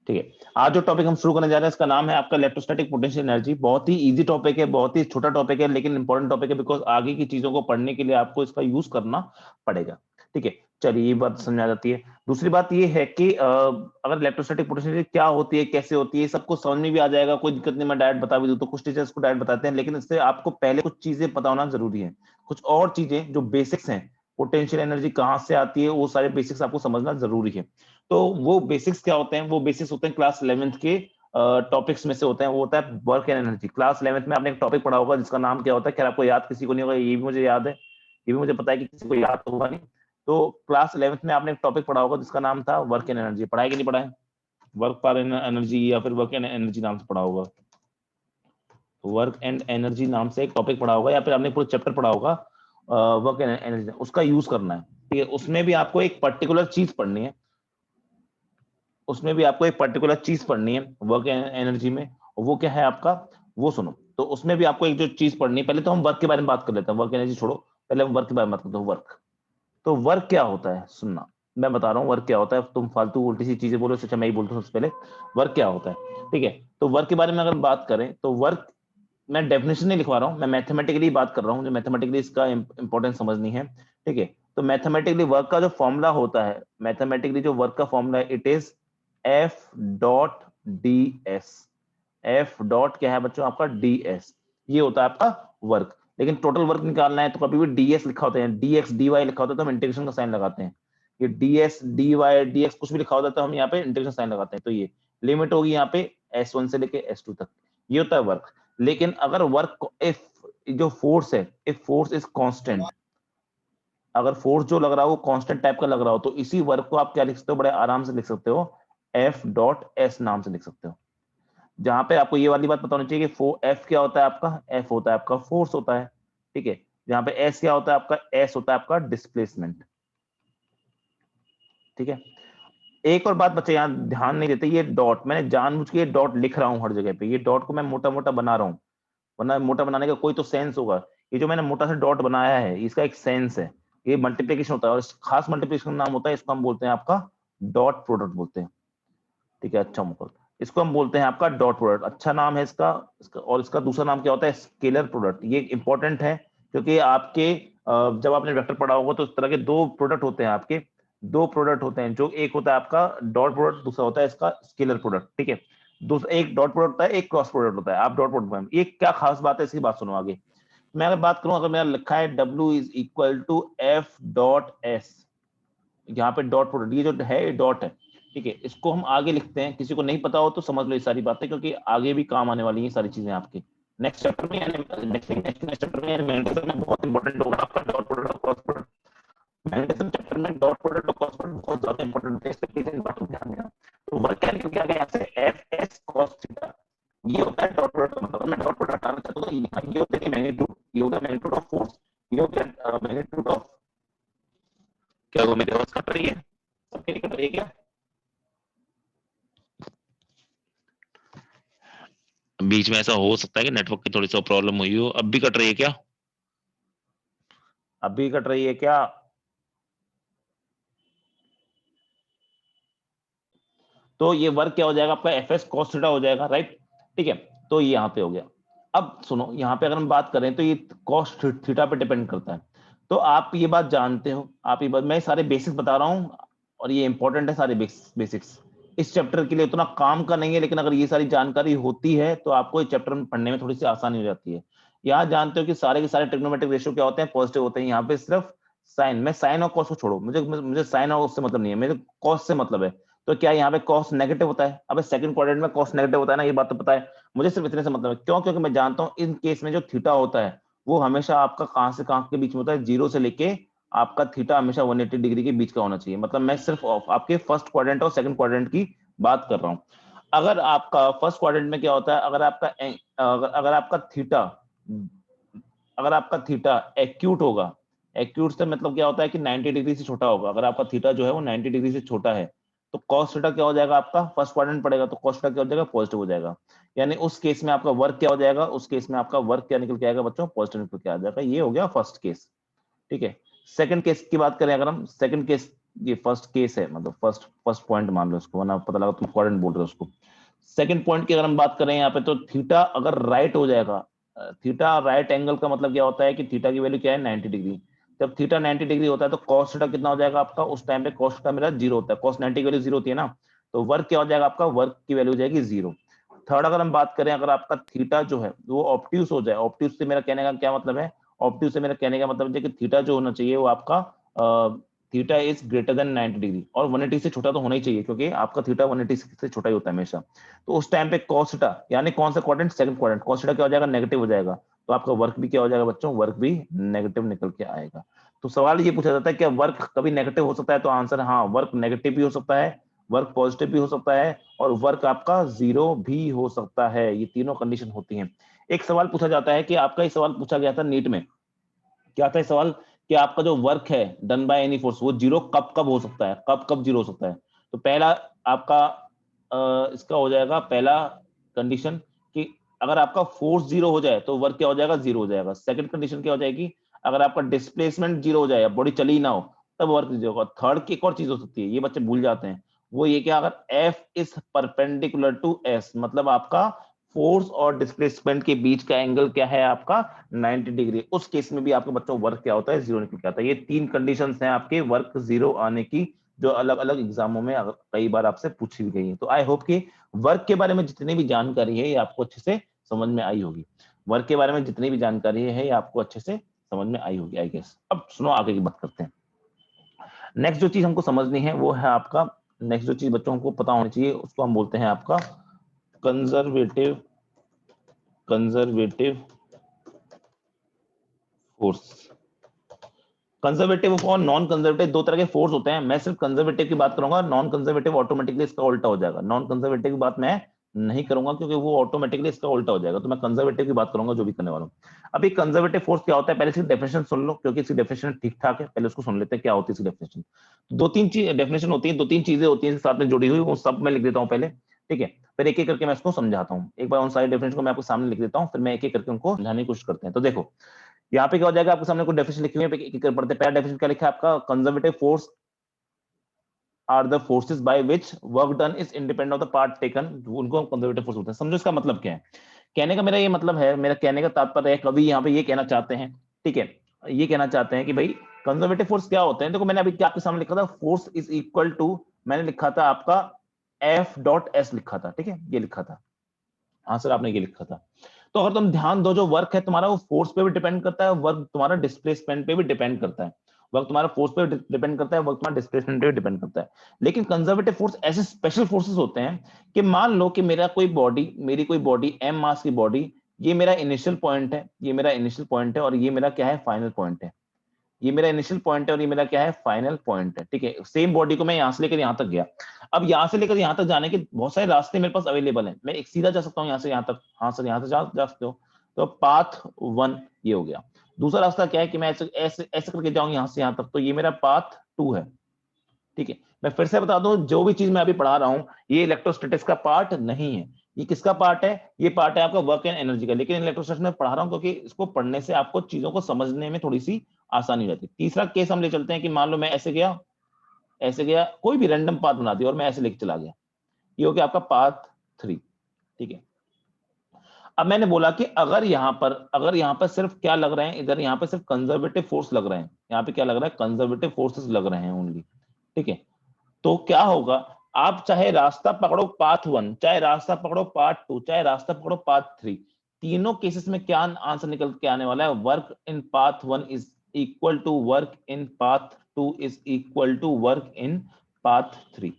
ठीक है, आज जो टॉपिक हम शुरू करने जा रहे हैं इसका नाम है आपका इलेक्ट्रोस्टैटिक पोटेंशियल एनर्जी। बहुत ही इजी टॉपिक है, बहुत ही छोटा टॉपिक है, लेकिन इंपॉर्टेंट टॉपिक है, बिकॉज आगे की चीजों को पढ़ने के लिए आपको इसका यूज करना पड़ेगा। ठीक है, चलिए ये बात समझ आ जाती है। दूसरी बात ये है कि अगर इलेक्ट्रोस्टैटिक पोटेंशियल एनर्जी क्या होती है, कैसे होती है, सबको समझ में भी आ जाएगा, कोई दिक्कत नहीं। मैं डायरेक्ट बता भी दूं तो कुछ टीचर्स को डायरेक्ट बताते हैं, लेकिन इससे आपको पहले कुछ चीजें पता होना जरूरी है। कुछ और चीजें जो बेसिक्स हैं, पोटेंशियल एनर्जी कहाँ से आती है, वो सारे बेसिक्स आपको समझना जरूरी है। तो वो बेसिक्स क्या होते हैं? वो बेसिक्स होते हैं क्लास 11th के टॉपिक्स में से होते हैं। वो होता है work and energy. Class 11th में आपने एक टॉपिक पढ़ा होगा जिसका नाम क्या होता है, खैर आपको याद किसी को नहीं होगा, ये भी मुझे याद है, ये भी मुझे पता है कि किसी को याद होगा नहीं। तो क्लास 11th में आपने एक टॉपिक पढ़ा होगा जिसका नाम था वर्क एंड एनर्जी। पढ़ा है कि नहीं पढ़ा है? वर्क पर एनर्जी या फिर वर्क एंड एनर्जी नाम से पढ़ा होगा। वर्क एंड एनर्जी नाम से एक टॉपिक पढ़ा होगा, या फिर आपने पूरा चैप्टर पढ़ा होगा वर्क एंड एनर्जी, उसका यूज करना है। ठीक है, उसमें भी आपको एक पर्टिकुलर चीज पढ़नी है, उसमें भी आपको एक पर्टिकुलर चीज पढ़नी है वर्क एनर्जी में। वो क्या है आपका, वो सुनो। तो उसमें भी आपको एक जो चीज पढ़नी है, पहले तो हम वर्क के बारे में बात कर लेते हैं, वर्क एनर्जी छोड़ो, पहले हम वर्क के बारे में बात करते हैं। वर्क, तो वर्क क्या होता है, सुनना, मैं बता रहा हूँ वर्क क्या होता है, तुम फालतू उल्टी सी चीजें बोलो, अच्छा मैं ही बोलता हूँ सबसे पहले वर्क क्या होता है। ठीक है, तो वर्क के बारे में अगर बात करें तो वर्क, मैं डेफिनेशन नहीं लिखवा रहा हूँ, मैं मैथमेटिकली बात कर रहा हूँ, जो मैथमेटिकली इसका इंपॉर्टेंस समझनी है। ठीक है, तो मैथमेटिकली वर्क का जो फॉर्मूला होता है, मैथमेटिकली जो वर्क का फॉर्मूला है, it is F dot d S. F dot क्या है बच्चों आपका, डी एस, ये होता है आपका वर्क। लेकिन टोटल वर्क निकालना है तो कभी भी डीएस लिखा होता है, डीएक्स डी वाई लिखा होता है तो हम इंटीग्रेशन का साइन लगाते हैं। ये डीएस डी वाई डीएक्स कुछ भी लिखा होता है तो हम यहाँ पे इंटीग्रेशन साइन लगाते हैं। तो ये लिमिट होगी यहाँ पे S1 से लेके S2 तक, ये होता है वर्क। लेकिन अगर वर्क, इफ जो फोर्स है, इफ फोर्स इज कांस्टेंट, अगर फोर्स जो लग रहा हो वो कांस्टेंट टाइप का लग रहा हो, तो इसी वर्क को आप क्या लिख सकते हो, बड़े आराम से लिख सकते हो, एफ डॉट एस नाम से लिख सकते हो। जहां पे आपको ये वाली बात पता होनी चाहिए कि एफ क्या होता है आपका, एफ होता है आपका फोर्स होता है। ठीक है, जहां पे एस क्या होता है आपका, एस होता है आपका डिस्प्लेसमेंट। ठीक है, एक और बात बच्चे यहाँ ध्यान नहीं देते, ये डॉट मैंने जानबूझ के डॉट लिख रहा हूँ हर जगह पे, ये डॉट को मैं मोटा मोटा बना रहा हूँ, वरना मोटा बनाने का कोई तो सेंस होगा। ये जो मैंने मोटा सा डॉट बनाया है इसका एक सेंस है, ये मल्टीप्लीकेशन होता है, और खास मल्टीप्लीकेशन नाम होता है, इसको हम बोलते हैं आपका डॉट प्रोडक्ट बोलते हैं। ठीक है, अच्छा मुकुल, इसको हम बोलते हैं आपका डॉट प्रोडक्ट, अच्छा नाम है इसका। और इसका दूसरा नाम क्या होता है, स्केलर प्रोडक्ट। ये इंपॉर्टेंट है क्योंकि आपके जब आपने वेक्टर पढ़ा होगा तो इस तरह के दो प्रोडक्ट होते हैं आपके, दो प्रोडक्ट होते हैं, जो एक होता है आपका डॉट प्रोडक्ट, दूसरा होता है इसका स्केलर प्रोडक्ट। ठीक है, दूसरा एक डॉट प्रोडक्ट होता है, एक क्रॉस प्रोडक्ट होता है। आप डॉट प्रोडक्ट, ये क्या खास बात है इसकी बात सुनो आगे। मैं अगर बात करूं, अगर मेरा लिखा है W is equal to F dot S, यहाँ पे डॉट प्रोडक्ट, ये जो है डॉट है। ठीक है, इसको हम आगे लिखते हैं, किसी को नहीं पता हो तो समझ लो ये सारी बातें, क्योंकि आगे भी काम आने वाली है सारी चीजें आपके नेक्स्ट चैप्टर में, यानी नेक्स्ट चैप्टर में, यानी मैग्नेटिज्म में बहुत इंपॉर्टेंट होगा आपका डॉट प्रोडक्ट और क्रॉस प्रोडक्ट। मैग्नेटिज्म चैप्टर में डॉट प्रोडक्ट और क्रॉस प्रोडक्ट बहुत ज्यादा इंपॉर्टेंट होते हैं, इस पे इन बातों को ध्यान देना। तो वर्क क्या निकल के आ गया यहाँ से, एफ एस कॉस थीटा, ये होता है डॉट प्रोडक्ट का मतलब। मैं डॉट प्रोडक्ट हटाना चाहता हूँ तो ये होता है मैग्नीट्यूड, ये होगा मैग्नीट्यूड ऑफ फोर्स, ये होगा मैग्नीट्यूड ऑफ, क्या वो मेरी आवाज कट रही है, सबके लिए कट रही है क्या? बीच में ऐसा हो सकता है कि नेटवर्क की थोड़ी सी प्रॉब्लम हुई हो। अब भी कट रही है क्या? अब भी कट रही है क्या? तो ये वर्क क्या हो जाएगा आपका, एफ एस कॉस थीटा हो जाएगा, राइट। ठीक है, तो ये यहाँ पे हो गया। अब सुनो, यहाँ पे अगर हम बात करें तो ये कॉस थीटा पे डिपेंड करता है। तो आप ये बात जानते हो, आप ये बात, मैं सारे बेसिक्स बता रहा हूँ और ये इंपॉर्टेंट है सारे बेसिक्स। इस चैप्टर के लिए उतना काम का नहीं है, लेकिन अगर ये सारी जानकारी होती है तो आपको इस चैप्टर में पढ़ने में थोड़ी सी आसानी हो जाती है। यहाँ जानते हो कि सारे के सारे ट्रिग्नोमेट्रिक रेशियो क्या होते हैं, पॉजिटिव होते हैं। यहाँ पे सिर्फ साइन, मैं साइन और कॉस को छोड़ो, मुझे मुझे साइन और उससे मतलब नहीं है, मेरे कॉस से मतलब है। तो क्या यहाँ पे कॉस नेगेटिव होता है? अब सेकंड क्वाड्रेंट में कॉस नेगेटिव होता है ना, ये बात तो पता है मुझे, सिर्फ इतने से मतलब है। क्यों? क्योंकि मैं जानता हूँ इन केस में जो थीटा होता है वो हमेशा आपका कहां से कहां के बीच में होता है, 0 से लेके आपका थीटा हमेशा 180 डिग्री के बीच का होना चाहिए। मतलब मैं सिर्फ आपके फर्स्ट क्वाड्रेंट और सेकंड क्वाड्रेंट की बात कर रहा हूँ। अगर आपका फर्स्ट क्वाड्रेंट में क्या होता है, अगर आपका थीटा, अगर आपका थीटा एक्यूट होगा, एक्यूट से मतलब क्या होता है कि 90 डिग्री से छोटा होगा। अगर आपका थीटा जो है वो 90 डिग्री से छोटा है तो cos थीटा क्या हो जाएगा आपका, फर्स्ट क्वाड्रेंट पड़ेगा तो cos थीटा क्या हो जाएगा, पॉजिटिव हो जाएगा। यानी उस केस में आपका वर्क क्या हो जाएगा, उस केस में आपका वर्क क्या निकल के आएगा बच्चों, पॉजिटिव निकल के आ जाएगा। ये हो गया फर्स्ट केस। ठीक है, सेकंड केस की बात करें अगर हम, सेकंड केस ये फर्स्ट केस है, मतलब फर्स्ट पॉइंट मान लो इसको, वरना पता लगा तुम इंपॉर्टेंट बोल रहे हो उसको। सेकंड पॉइंट की अगर हम बात करें यहाँ पे, तो थीटा अगर राइट हो जाएगा, थीटा राइट एंगल का मतलब क्या होता है कि थीटा की वैल्यू क्या है 90 डिग्री। जब थीटा 90 डिग्री होता है तो कॉस थीटा कितना हो जाएगा आपका, उस टाइम पे कॉस थीटा मेरा जीरो होता है, कॉस 90 की वैल्यू जीरो होती है ना, तो वर्क क्या हो जाएगा आपका, वर्क की वैल्यू हो जाएगी जीरो। थर्ड अगर हम बात करें, अगर आपका थीटा जो है वो ऑब्ट्यूस हो जाए, ऑब्ट्यूस से मेरा कहने का क्या मतलब है, ऑब्ट्यूस से मेरा कहने का मतलब है कि थीटा जो होना चाहिए वो आपका theta is greater than 90 degree, और 180 से छोटा तो होना ही चाहिए, क्योंकि आपका थीटा 180 से छोटा ही होता है हमेशा। तो उस टाइम पे cos थीटा, यानी कौन सा quadrant, second quadrant, cos theta क्या हो जाएगा, नेगेटिव हो जाएगा, तो आपका वर्क भी क्या हो जाएगा बच्चों, वर्क भी नेगेटिव निकल के आएगा। तो सवाल ये पूछा जाता है कि वर्क कभी नेगेटिव हो सकता है, तो आंसर हाँ, वर्क नेगेटिव भी हो सकता है, वर्क पॉजिटिव भी हो सकता है, और वर्क आपका जीरो भी हो सकता है। ये तीनों कंडीशन होती हैं। एक सवाल पूछा जाता है कि आपका ये सवाल पूछा गया था नीट में, क्या था सवाल, कि आपका जो वर्क है डन बाय एनी फोर्स, वो जीरो कब कब हो सकता है, कब कब जीरो हो सकता है। तो पहला आपका इसका हो जाएगा, पहला कंडीशन कि अगर आपका फोर्स जीरो हो जाए तो वर्क क्या हो जाएगा, जीरो हो जाएगा। सेकंड कंडीशन क्या हो जाएगी, अगर आपका डिस्प्लेसमेंट जीरो हो जाए, बॉडी चली ही ना हो, तब वर्क जीरो होगा। थर्ड की एक और चीज हो सकती है, ये बच्चे भूल जाते हैं, वो ये कि अगर F is perpendicular to S, मतलब आपका फोर्स और डिस्प्लेसमेंट के बीच का एंगल क्या है आपका 90 डिग्री, उस केस में भी आपके बच्चों वर्क क्या होता है, जीरो निकल के आता है। ये तीन कंडीशंस हैं आपके वर्क जीरो आने की, जो अलग अलग एग्जामों में कई बार आपसे पूछी भी गई है। तो आई होप कि वर्क के बारे में जितनी भी जानकारी है ये आपको अच्छे से समझ में आई होगी, वर्क के बारे में जितनी भी जानकारी है ये आपको अच्छे से समझ में आई होगी आई गेस। अब सुनो आगे की बात करते हैं। नेक्स्ट जो चीज हमको समझनी है वो है आपका, नेक्स्ट जो चीज बच्चों को पता होनी चाहिए उसको हम बोलते हैं आपका कंजर्वेटिव फोर्स। कंजर्वेटिव और नॉन कंजर्वेटिव दो तरह के फोर्स होते हैं। मैं सिर्फ कंजर्वेटिव की बात करूंगा, नॉन कंजर्वेटिव ऑटोमेटिकली इसका उल्टा हो जाएगा। नॉन कंजर्वेटिव की बात मैं नहीं करूंगा क्योंकि वो ऑटोमेटिकली इसका उल्टा हो जाएगा, तो मैं कंजर्वेटिव की बात करूंगा जो भी करने वाला हूं। अभी कंजर्वेटिव फोर्स क्या होता है, पहले इसकी डेफिनेशन सुन लो, क्योंकि इसकी डेफिनेशन ठीक ठाक है, पहले उसको सुन लेते हैं क्या होती है इसकी डेफिनेशन। दो तीन चीज डेफिनेशन होती है, दो तीन चीजें होती हैं साथ में जुड़ी हुई, वो सब मैं लिख देता हूं पहले, ठीक है, फिर एक एक करके मैं इसको समझाता हूं। एक बार उन सारी डेफिनेशन को मैं आपके सामने लिख देता हूं, फिर मैं एक एक करके उनको समझाने की कोशिश करते हैं। तो देखो यहाँ पे क्या हो जाएगा, आपके सामने कुछ डेफिनेशन लिखी हुई है, एक एक कर पढ़ते हैं। पहला डेफिनेशन क्या लिखा है आपका, conservative force are the forces by which work done is independent of the part taken, उनको हम कंजर्वेटिव फोर्स बोलते हैं। समझो इसका मतलब क्या है। कहने का मेरा ये मतलब है, मेरा कहने का तात्पर्य है, कवि यहाँ पे ये कहना चाहते हैं, ठीक है, ये कहना चाहते हैं कि भाई कंजर्वेटिव फोर्स क्या होते हैं। देखो मैंने अभी क्या आपके सामने लिखा था, फोर्स इज इक्वल टू, मैंने लिखा था आपका एफ डॉट एस लिखा था, ठीक है, ये लिखा था आंसर आपने ये लिखा था। तो अगर तुम ध्यान दो, जो वर्क है तुम्हारा वो फोर्स पे भी डिपेंड करता है, वर्क तुम्हारा डिस्प्लेसमेंट पे भी डिपेंड करता है। वर्क तुम्हारा फोर्स पे डिपेंड करता है, वर्क तुम्हारा डिस्प्लेसमेंट पे भी डिपेंड करता है। लेकिन कंजर्वेटिव फोर्स ऐसे स्पेशल फोर्सेस होते हैं कि मान लो कि मेरा कोई बॉडी, मेरी कोई बॉडी एम मास की बॉडी, ये मेरा इनिशियल पॉइंट है, ये मेरा इनिशियल पॉइंट है, और ये मेरा क्या है, फाइनल पॉइंट है। ये मेरा इनिशियल पॉइंट है और ये मेरा क्या है, फाइनल पॉइंट है, ठीक है। सेम बॉडी को मैं यहां से लेकर यहां तक गया। अब यहां से लेकर यहां तक जाने के बहुत सारे रास्ते मेरे पास अवेलेबल हैं। मैं एक सीधा जा सकता हूं यहां से यहां तक, हाँ सर यहां से जा सकते हो, तो पाथ वन ये हो गया। दूसरा रास्ता क्या है कि मैं ऐसे ऐसे ऐसे करके जाऊं यहां से यहां तक, तो ये मेरा पाथ टू है, ठीक है। मैं फिर से बता दूं, जो भी चीज मैं अभी पढ़ा रहा हूं ये इलेक्ट्रोस्टैटिक्स का पार्ट नहीं है। ये किसका पार्ट है, ये पार्ट है आपका वर्क एंड एनर्जी का। लेकिन इलेक्ट्रोस्टैटिक्स में पढ़ा रहा हूं क्योंकि इसको पढ़ने से आपको चीजों को समझने में थोड़ी सी आसानी हो जाती है। तीसरा केस हम ले चलते हैं कि मान लो मैं ऐसे गया, कोई भी रैंडम पाथ बना दिया और मैं ऐसे लेके चला गया, ये हो गया आपका पाथ थ्री, ठीक है। अब मैंने बोला कि अगर यहाँ पर सिर्फ क्या लग रहे हैं, इधर यहाँ पे सिर्फ कंजर्वेटिव फोर्स लग रहे हैं, यहाँ पे क्या लग रहा है, कंजर्वेटिव फोर्सेस लग रहे हैं ओनली, ठीक है। तो क्या होगा, आप चाहे रास्ता पकड़ो पाथ वन, चाहे रास्ता पकड़ो पाथ टू, चाहे रास्ता पकड़ो पाथ थ्री, तीनों केसेस में क्या आंसर निकल के आने वाला है, work in path one is equal to work in path two is equal to work in path three.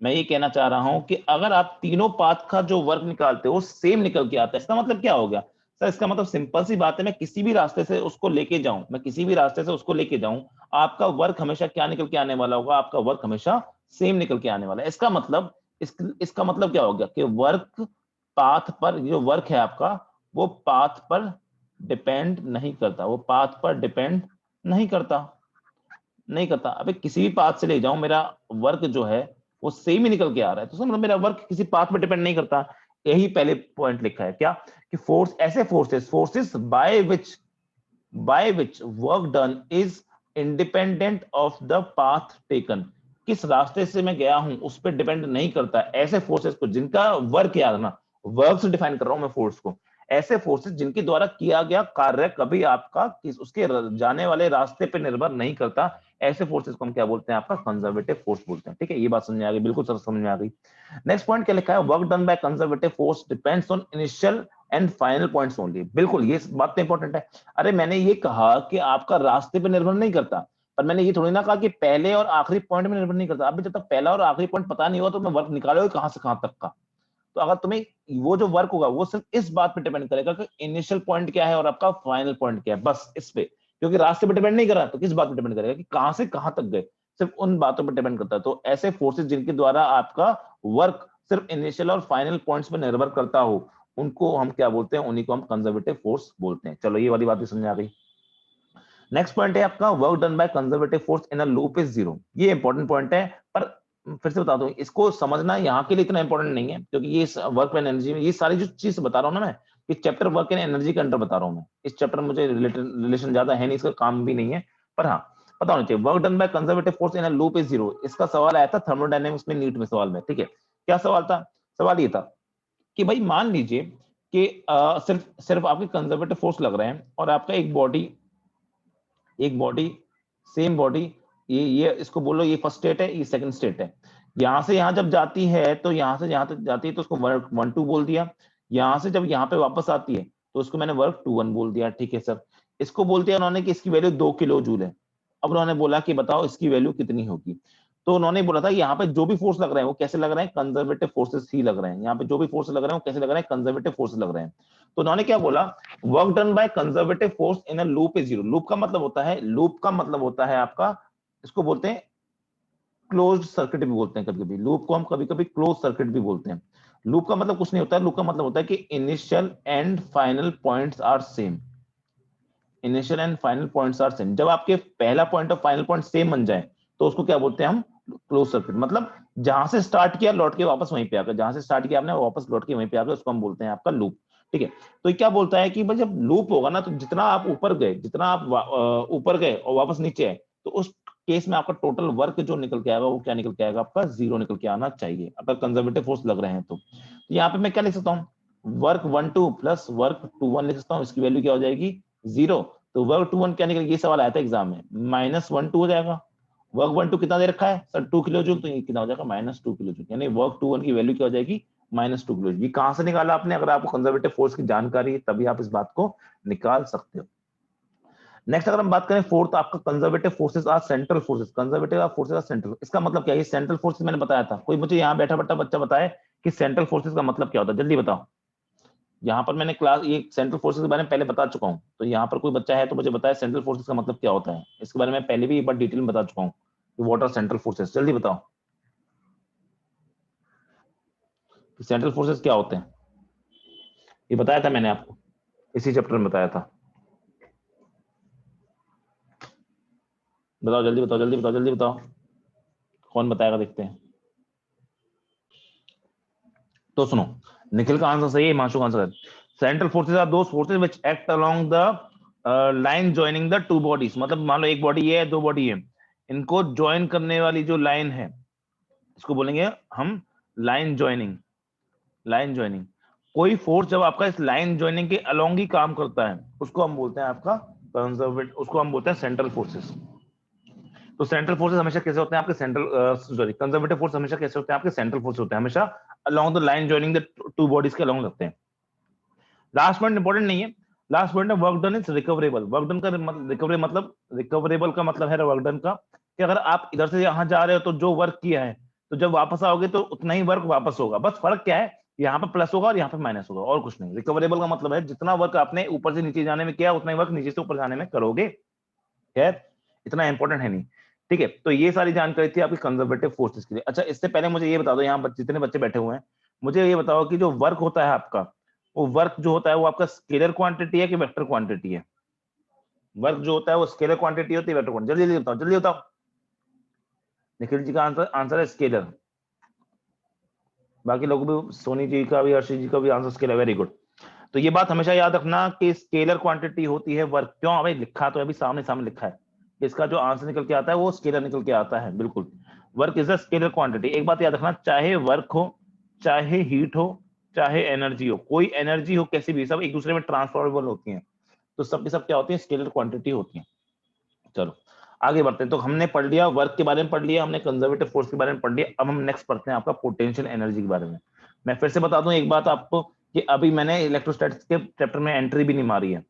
मैं ये कहना चाह रहा हूं कि अगर आप तीनों पाथ का जो वर्क निकालते हो सेम निकल के आता है, इसका मतलब क्या हो गया सर, इसका मतलब सिंपल सी बात है, मैं किसी भी रास्ते से उसको लेके जाऊं, मैं किसी भी रास्ते से उसको लेके जाऊं, आपका वर्क हमेशा क्या निकल के आने वाला होगा, आपका वर्क हमेशा सेम निकल के आने वाला है। इसका मतलब इसका मतलब क्या हो गया कि वर्क पाथ पर, जो वर्क है आपका वो पाथ पर डिपेंड नहीं करता, वो पाथ पर डिपेंड नहीं करता, नहीं करता। अबे किसी भी पाथ से ले जाऊं मेरा वर्क जो है वो सेम ही निकल के आ रहा है, तो समझ मेरा वर्क किसी पाथ पर डिपेंड नहीं करता। यही पहले पॉइंट लिखा है क्या, कि फोर्स ऐसे forces forces by which work done is independent of the path taken, किस रास्ते से मैं गया हूं उस पर डिपेंड नहीं करता। ऐसे फोर्सेस को जिनका वर्क याद ना, वर्क से डिफाइन कर रहा हूं मैं फोर्स को, ऐसे फोर्सेस जिनके द्वारा किया गया कार्य कभी आपका उसके जाने वाले रास्ते पे निर्भर नहीं करता, ऐसे फोर्सेस को हम क्या बोलते हैं, आपका कंजर्वेटिव फोर्स बोलते हैं। ठीक है, ये बात समझ में आ गई, बिल्कुल सर समझ में आ गई। नेक्स्ट पॉइंट क्या लिखा है, work done by conservative force depends on initial and final points only. बिल्कुल ये बात तो इंपॉर्टेंट है। अरे मैंने ये कहा कि आपका रास्ते पे निर्भर नहीं करता, पर मैंने ये थोड़ी ना कहा कि पहले और आखिरी पॉइंट में निर्भर नहीं करता। अभी जब तक पहला और आखिरी पॉइंट पता नहीं हुआ तो मैं वर्क निकालोगे कहां से कहां तक का। तो अगर तुम्हें वो जो वर्क होगा वो सिर्फ इस बात पे डिपेंड करेगा कि इनिशियल पॉइंट क्या है और आपका फाइनल पॉइंट क्या है, बस इस पे। क्योंकि रास्ते पे डिपेंड नहीं कर रहा तो किस बात पे डिपेंड करेगा कि कहां से कहां तक गए, सिर्फ उन बातों पर डिपेंड करता है। तो ऐसे फोर्सेस जिनके द्वारा आपका वर्क सिर्फ इनिशियल और फाइनल पॉइंट्स पर निर्भर करता हो, उनको हम क्या बोलते हैं, उन्हीं को हम कंजर्वेटिव फोर्स बोलते हैं। चलो ये वाली बात भी समझ आ गई। नेक्स्ट पॉइंट है आपका, work done by conservative force in a loop is zero. ये इंपॉर्टेंट पॉइंट है, पर फिर से बता दूं, इसको समझना यहाँ के लिए इतना इंपॉर्टेंट नहीं है, क्योंकि ये वर्क एंड एनर्जी में ये सारी जो चीज बता रहा हूँ ना मैं, ये चैप्टर वर्क एंड एनर्जी के अंडर बता रहा हूँ मैं। इस चैप्टर में मुझे रिलेशन ज्यादा है नहीं, इसका काम भी नहीं है, पर हाँ पता होना चाहिए। Work done by conservative force in a loop is zero, इसका सवाल आया था थर्मोडायनेमिक्स में, नीट में सवाल में। ठीक है, क्या सवाल था? सवाल ये था कि भाई मान लीजिए कि सिर्फ सिर्फ आपके कंजर्वेटिव फोर्स लग रहे हैं और आपका एक बॉडी सेम बॉडी, ये इसको बोलो ये फर्स्ट स्टेट है, ये सेकंड स्टेट है। यहां से यहां जब जाती है तो यहां से यहां तक जाती है तो उसको वर्क 1 2 बोल दिया। यहां से जब यहां पे वापस आती है तो उसको मैंने वर्क 2 1 बोल दिया। ठीक है सर, इसको बोल दिया उन्होंने कि इसकी वैल्यू 2 किलो जूल है। अब उन्होंने बोला कि बताओ इसकी वैल्यू कितनी होगी। तो उन्होंने बोला था यहाँ पे जो भी फोर्स लग रहे हैं वो कैसे लग रहे हैं, कंजर्वेटिव फोर्सेस ही लग रहे हैं। यहाँ पे जो भी फोर्स लग रहे हैं वो कैसे लग रहे हैं, कंजर्वेटिव फोर्सेस लग रहे हैं। तो उन्होंने क्या बोला, work done by conservative force in a loop is zero. Loop का मतलब होता है, लूप का मतलब होता है आपका, इसको बोलते हैं क्लोज्ड सर्किट भी बोलते हैं कभी कभी। लूप को हम कभी कभी क्लोज सर्किट भी बोलते हैं। लूप का मतलब कुछ नहीं होता है, लूप का मतलब होता है कि initial and final points are same. Initial and final points are same, जब आपके पहला पॉइंट और फाइनल पॉइंट सेम बन जाए तो उसको क्या बोलते हैं हम, क्लोज सर्किट। मतलब जहां से स्टार्ट किया लौट के वापस वहीं पे आ गया, जहां से स्टार्ट किया आपने वापस लौट के वहीं पे आ गया, उसको हम बोलते हैं आपका लूप। ठीक है, तो ये क्या बोलता है कि भाई जब लूप होगा ना तो जितना आप ऊपर गए, जितना आप ऊपर गए और वापस नीचे आए, तो उस केस में आपका टोटल वर्क जो निकल के आएगा वो क्या निकल के आएगा, आपका जीरो निकल के आना चाहिए अगर कंजर्वेटिव फोर्स लग रहे हैं तो। यहाँ पे मैं क्या लिख सकता हूँ, वर्क 1 2 प्लस वर्क 2 1 लिख सकता हूँ, इसकी वैल्यू क्या हो जाएगी, जीरो। तो वर्क 2 1 क्या निकल, ये सवाल आया था एग्जाम में, -1 2 हो जाएगा। वर्क 1 2 कितना दे रखा है सर, 2 किलो जूल, तो ये कितना हो जाएगा, -2 किलो जूल। यानी वर्क 2 1 की वैल्यू क्या हो जाएगी, -2 किलो जूल। ये कहां से निकाला आपने, अगर आपको कंजर्वेटिव फोर्स की जानकारी है तभी आप इस बात को निकाल सकते हो। नेक्स्ट अगर हम बात करें फोर्थ, आपका conservative forces are central forces. Conservative forces are central, इसका मतलब क्या है, ये सेंट्रल फोर्सेस मैंने बताया था। कोई मुझे यहाँ बैठा बैठा बच्चा बताए कि सेंट्रल फोर्सेस का मतलब क्या होता है, जल्दी बताओ। यहाँ पर मैंने क्लास ये सेंट्रल फोर्सेस के बारे में पहले बता चुका हूँ, तो यहाँ पर कोई बच्चा है तो मुझे बताया सेंट्रल फोर्सेस का मतलब क्या होता है। इसके बारे में पहले भी एक बार डिटेल में बता चुका हूँ कि व्हाट आर सेंट्रल फोर्सेस। जल्दी बताओ कि सेंट्रल फोर्सेस क्या होते हैं। ये बताया था मैंने आपको, इसी चैप्टर में बताया था। बताओ जल्दी बताओ, जल्दी बताओ, जल्दी बताओ, कौन बताएगा देखते हैं। तो सुनो, निखिल का आंसर सही है, हिमांशु का आंसर है। Central forces are those forces which act along the line joining the two bodies. मतलब मान लो एक बॉडी ये है, दो बॉडी है, इनको ज्वाइन करने वाली जो लाइन है इसको बोलेंगे हम लाइन ज्वाइनिंग। लाइन ज्वाइनिंग, कोई फोर्स जब आपका इस लाइन ज्वाइनिंग के अलोंग ही काम करता है उसको हम बोलते हैं आपका कंजर्वेटिव, उसको हम बोलते हैं सेंट्रल फोर्सेस। तो सेंट्रल फोर्सेस हमेशा कैसे होते हैं आपके, सेंट्रल सॉरी कंजर्वेटिव फोर्स हमेशा कैसे होते हैं आपके, सेंट्रल फोर्स होते हैं, हमेशा along the line joining the two bodies के अलोंग लगते हैं। लास्ट पॉइंट इंपॉर्टेंट नहीं है, लास्ट पॉइंट है work done is recoverable. Work done का रिकवरी मतलब, रिकवरेबल का मतलब है वर्क डन का कि अगर आप इधर से यहां जा रहे हो तो जो वर्क किया है तो जब वापस आओगे तो उतना ही वर्क वापस होगा, बस फर्क क्या है, यहाँ पे प्लस होगा और यहाँ पे माइनस होगा, और कुछ नहीं। रिकवरेबल का मतलब है जितना वर्क आपने ऊपर से नीचे जाने में किया उतना ही वर्क नीचे से ऊपर जाने में करोगे। खैर इतना इंपॉर्टेंट है नहीं। ठीक है, तो ये सारी जानकारी थी आपकी कंजर्वेटिव फोर्सेस के लिए। अच्छा इससे पहले मुझे ये बता दो, यहाँ जितने बच्चे बैठे हुए हैं, मुझे ये बताओ कि जो वर्क होता है आपका, वो वर्क जो होता है वो आपका स्केलर क्वांटिटी है कि वेक्टर क्वांटिटी है। वर्क जो होता है वो स्केलर क्वांटिटी होती है वेक्टर क्वांटिटी, जल्दी जल्दी बताओ, जल्दी बताओ। निखिल जी का आंसर आंसर है स्केलर। बाकी लोग भी, सोनी जी का भी, हर्षित जी का भी आंसर स्केलर। Very good. तो ये बात हमेशा याद रखना कि स्केलर क्वांटिटी होती है वर्क। क्यों भाई, लिखा तो अभी सामने सामने लिखा है, इसका जो आंसर निकल के आता है वो स्केलर निकल के आता है। बिल्कुल, work is a scalar quantity. एक बात याद रखना, चाहे वर्क हो, चाहे हीट हो, चाहे एनर्जी हो, कोई एनर्जी हो कैसी भी, सब एक दूसरे में ट्रांसफरेबल होती हैं, तो सब के सब क्या होती है, स्केलर क्वांटिटी होती है। चलो आगे बढ़ते हैं। तो हमने पढ़ लिया वर्क के बारे में, पढ़ लिया हमने कंजर्वेटिव फोर्स के बारे में पढ़ लिया। अब हम नेक्स्ट पढ़ते हैं आपका पोटेंशियल एनर्जी के बारे में। मैं फिर से बता दूं एक बात आपको कि अभी मैंने इलेक्ट्रोस्टैटिक्स के चैप्टर में एंट्री भी नहीं मारी है,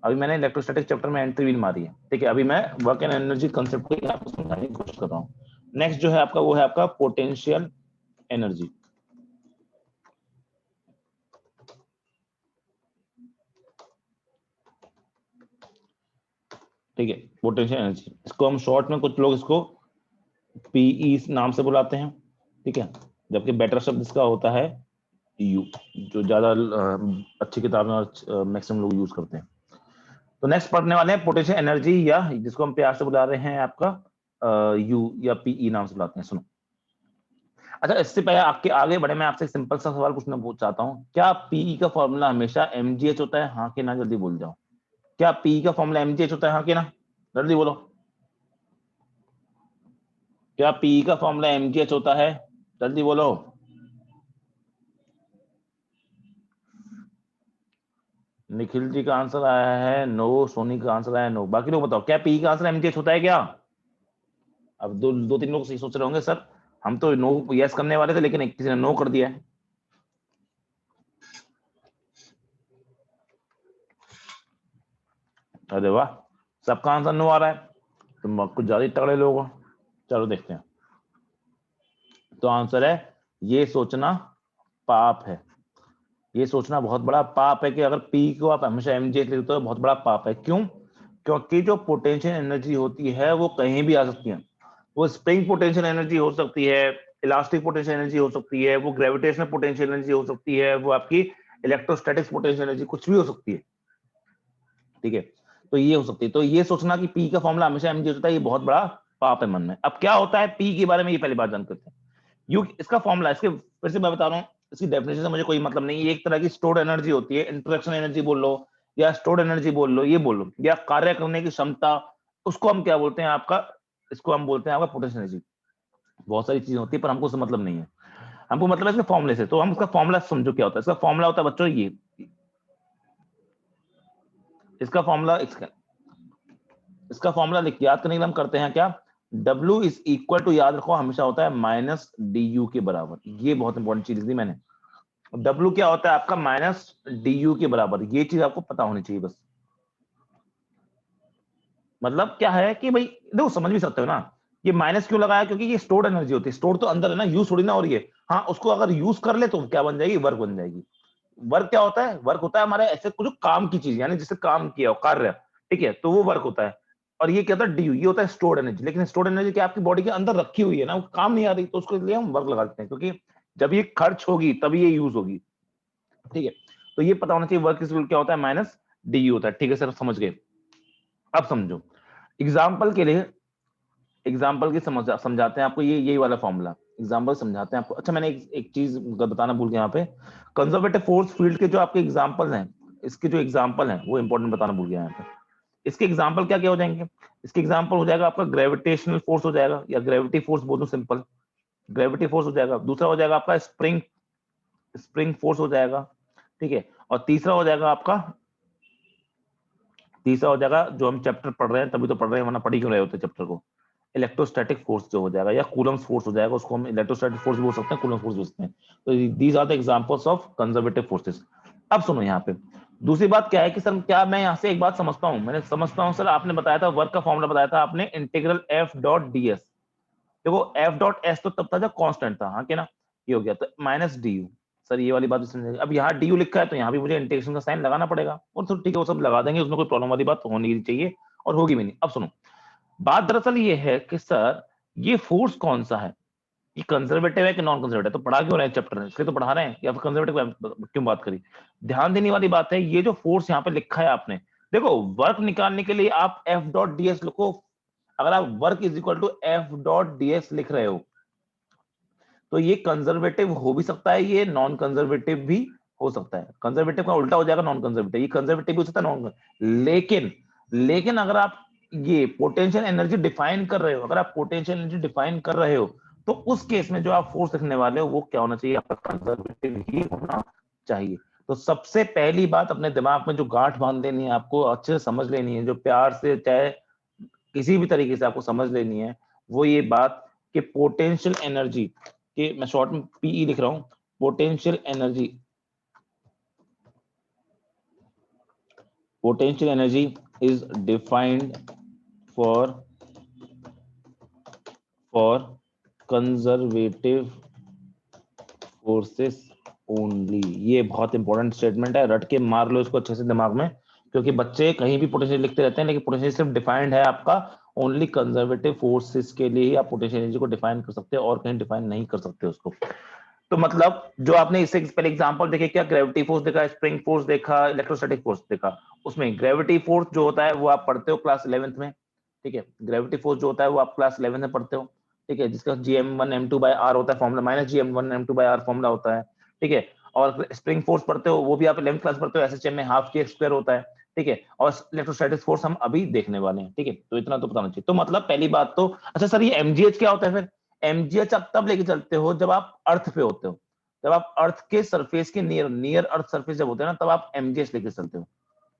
अभी मैंने इलेक्ट्रोस्टैटिक चैप्टर में एंट्री भी नहीं मारी है, ठीक है। अभी मैं वर्क एंड एनर्जी कंसेप्ट को आपको समझाने की कोशिश कर रहा हूँ। नेक्स्ट जो है आपका वो है आपका पोटेंशियल एनर्जी। ठीक है, पोटेंशियल एनर्जी, इसको हम शॉर्ट में कुछ लोग इसको पीई नाम से बुलाते हैं, ठीक है, जबकि बेटर शब्द इसका होता है यू, जो ज्यादा अच्छी किताबें और मैक्सिमम लोग यूज करते हैं। तो नेक्स्ट पढ़ने वाले हैं पोटेंशियल एनर्जी, या जिसको हम प्यार से बुला रहे हैं आपका यू या पीई नाम से बुलाते हैं। सुनो, अच्छा इससे पहले आपके आगे बढ़े मैं आपसे सिंपल सा सवाल पूछना चाहता हूँ, क्या पीई का फॉर्मूला हमेशा एमजीएच होता है, हाँ कि ना? जल्दी बोल जाओ, क्या पीई का फॉर्मूला एमजीएच होता है, हाँ कि ना? जल्दी बोलो, क्या पीई का फॉर्मूला एमजीएच होता है? जल्दी बोलो। निखिल जी का आंसर आया है नो, सोनी का आंसर आया है नो, बाकी लोग बताओ क्या पीई का आंसर एमजीएच होता है क्या? अब दो दो तीन लोग सही सोच रहे होंगे, सर हम तो नो यस करने वाले थे लेकिन एक किसी ने नो कर दिया है। अरे वाह, सबका आंसर नो आ रहा है, तुम कुछ ज्यादा ही तगड़े लोग हो। चलो देखते हैं, तो आंसर है ये सोचना पाप है, ये सोचना बहुत बड़ा पाप है कि अगर पी को आप हमेशा एमजीएच लिखते हो, बहुत बड़ा पाप है। क्यों? क्योंकि जो पोटेंशियल एनर्जी होती है वो कहीं भी आ सकती है, वो स्प्रिंग पोटेंशियल एनर्जी हो सकती है, इलास्टिक पोटेंशियल एनर्जी हो सकती है, वो ग्रेविटेशनल पोटेंशियल एनर्जी हो सकती है, वो आपकी इलेक्ट्रोस्टैटिक्स पोटेंशियल एनर्जी, कुछ भी हो सकती है, ठीक है। तो ये हो सकती है, तो ये सोचना कि पी का फॉर्मूला हमेशा एमजी होता है, ये बहुत बड़ा पाप है मन में। अब क्या होता है पी के बारे में, ये पहली बात जान करते हैं। यू इसका फॉर्मूला, इसके फिर से मैं बता रहा हूँ, इसकी डेफिनेशन से मुझे कोई मतलब नहीं, ये एक तरह की स्टोर्ड एनर्जी होती है, इंटरेक्शन एनर्जी बोल लो या स्टोर्ड एनर्जी बोल लो, ये बोल लो, या कार्य करने की क्षमता, उसको हम क्या बोलते हैं आपका, इसको हम बोलते हैं आपका पोटेंशियल एनर्जी। बहुत सारी चीजें होती है पर हमको उससे मतलब नहीं है, हमको मतलब है इसके फॉर्मूले से। तो हम इसका फॉर्मूला समझो क्या होता है। इसका फॉर्मूला होता है बच्चों ये, इसका फॉर्मूला इसका फॉर्मूला याद करने के लिए हम करते हैं क्या, W इज इक्वल टू, याद रखो हमेशा होता है माइनस डी यू के बराबर, ये बहुत इंपॉर्टेंट चीज दी मैंने। W क्या होता है आपका, माइनस डी यू के बराबर, ये चीज आपको पता होनी चाहिए बस। मतलब क्या है कि भाई देखो समझ भी सकते हो ना, ये माइनस क्यों लगाया, क्योंकि ये स्टोर्ड एनर्जी होती है, स्टोर तो अंदर है ना, यूज थोड़ी ना हो रही है। हाँ उसको अगर यूज कर ले तो क्या बन जाएगी, वर्क बन जाएगी। वर्क क्या होता है, वर्क होता है हमारे ऐसे कुछ काम की चीज, यानी जिससे काम किया हो, कार्य, ठीक है, तो वो वर्क होता है। और ये क्या होता है डी, ये होता है स्टोर्ड एनर्जी। लेकिन स्टोर्ड एनर्जी क्या आपकी बॉडी के अंदर रखी हुई है ना, वो काम नहीं आ रही, तो उसके लिए हम वर्क लगा देते हैं, क्योंकि जब ये खर्च होगी तभी ये यूज होगी, ठीक है। तो ये पता होना चाहिए वर्क इज क्या होता है, माइनस डी होता है, ठीक है सर समझ गए। अब समझो, एग्जाम्पल के लिए, एग्जाम्पल की समझाते हैं आपको, ये यही वाला फॉर्मूला एग्जाम्पल समझाते हैं आपको। अच्छा मैंने एक चीज बताना भूल गया यहाँ पे, कंजर्वेटिव फोर्स फील्ड के जो आपके एग्जाम्पल हैं, इसके जो एग्जाम्पल हैं वो इंपॉर्टेंट बताना भूल गया यहाँ पे। इसके एग्जाम्पल क्या क्या हो जाएंगे, इसके एग्जाम्पल हो जाएगा आपका ग्रेविटेशनल फोर्स हो जाएगा, या ग्रेविटी फोर्स बोल दो सिंपल, ग्रेविटी फोर्स हो जाएगा। दूसरा हो जाएगा आपका स्प्रिंग, स्प्रिंग फोर्स हो जाएगा, ठीक है। और तीसरा हो जाएगा आपका, तीसरा हो जाएगा जो हम चैप्टर पढ़ रहे हैं तभी तो पढ़ रहे हैं, वरना पढ़ ही क्यों रहे होते चैप्टर को, इलेक्ट्रोस्टैटिक फोर्स जो हो जाएगा, या कूलम्स फोर्स हो जाएगा, उसको हम इलेक्ट्रोस्टैटिक फोर्स बोल सकते हैं, कूलम्स फोर्स बोल सकते हैं। तो these are the examples of conservative forces. अब सुनो यहाँ पे दूसरी बात क्या है कि सर क्या मैं यहाँ से एक बात समझता हूँ, मैंने समझता हूँ सर, आपने बताया था वर्क का फॉर्मूला बताया था आपने, integral F dot d S. देखो एफ डॉट एस तो तब था जब कांस्टेंट था, हाँ कि ना, ये हो गया, तो माइनस डी यू, सर ये वाली बात भी समझेंगे। अब यहाँ डी यू लिखा है तो यहाँ भी मुझे इंटीग्रेशन का साइन लगाना पड़ेगा, और तो ठीक है वो सब लगा देंगे, उसमें कोई प्रॉब्लम वाली बात होनी नहीं चाहिए, और होगी भी नहीं। अब सुनो, बात दरअसल ये है कि सर ये फोर्स कौन सा है, ये कंजर्वेटिव है कि नॉन कंजर्वेटिव, तो पढ़ा क्यों रहे हैं चैप्टर में, इसलिए तो पढ़ा रहे हैं, या फिर कंजर्वेटिव क्यों बात करी। ध्यान देने वाली बात है, ये जो फोर्स यहाँ पे लिखा है आपने, देखो वर्क निकालने के लिए आप एफ डॉट डी एस लिखो, अगर आप work is equal to F dot d S लिख रहे हो तो ये कंजर्वेटिव हो भी सकता है, ये नॉन कंजर्वेटिव भी हो सकता है। कंजर्वेटिव का उल्टा हो जाएगा नॉन कंजर्वेटिव, ये कंजर्वेटिव भी हो सकता है नॉन, लेकिन लेकिन अगर आप ये पोटेंशियल एनर्जी डिफाइन कर रहे हो, अगर आप पोटेंशियल एनर्जी डिफाइन कर रहे हो तो उस केस में जो आप फोर्स लिखने वाले हो वो क्या होना चाहिए, आपका कंजर्वेटिव ही होना चाहिए। तो सबसे पहली बात अपने दिमाग में जो गांठ बांध लेनी है, आपको अच्छे से समझ लेनी है, जो प्यार से चाहे किसी भी तरीके से आपको समझ लेनी है, वो ये बात कि पोटेंशियल एनर्जी के, मैं शॉर्ट में पीई लिख रहा हूं, potential energy is defined for conservative forces only. ये बहुत इंपॉर्टेंट स्टेटमेंट है, रट के मार लो इसको अच्छे से दिमाग में, क्योंकि बच्चे कहीं भी पोटेंशियल लिखते रहते हैं, लेकिन पोटेंशियल सिर्फ डिफाइंड है आपका ओनली कंजर्वेटिव फोर्सेस के लिए ही आप पोटेंशियल एनर्जी को डिफाइन कर सकते हो, और कहीं डिफाइन नहीं कर सकते उसको। तो मतलब जो आपने इससे पहले एग्जांपल देखे, क्या ग्रेविटी फोर्स देखा, स्प्रिंग फोर्स देखा, इलेक्ट्रोस्टैटिक फोर्स देखा, उसमें ग्रेविटी फोर्स जो होता है वो आप पढ़ते हो क्लास 11th में, ठीक है। ग्रेविटी फोर्स जो होता है वो आप क्लास 11th में पढ़ते हो, ठीक है, जिसका gm1m2/r होता है फॉर्मूला, -gm1m2/r फॉर्मूला होता है, ठीक है। और स्प्रिंग फोर्स पढ़ते हो, वो भी आप 11th क्लास पढ़ते हो, एसएचएम में हाफ जी स्क्वायर होता है, ठीक है। और इलेक्ट्रोस्टैटिक फोर्स हम अभी देखने वाले हैं, ठीक है। तो इतना तो बताना चाहिए। तो मतलब पहली बात तो, अच्छा सर ये एमजीएच क्या होता है फिर? एमजीएच आप तब लेके चलते हो जब आप अर्थ पे होते हो, जब आप अर्थ के सरफेस के नियर अर्थ सरफेस जब होते हैं ना, तब आप एमजीएच लेके चलते हो,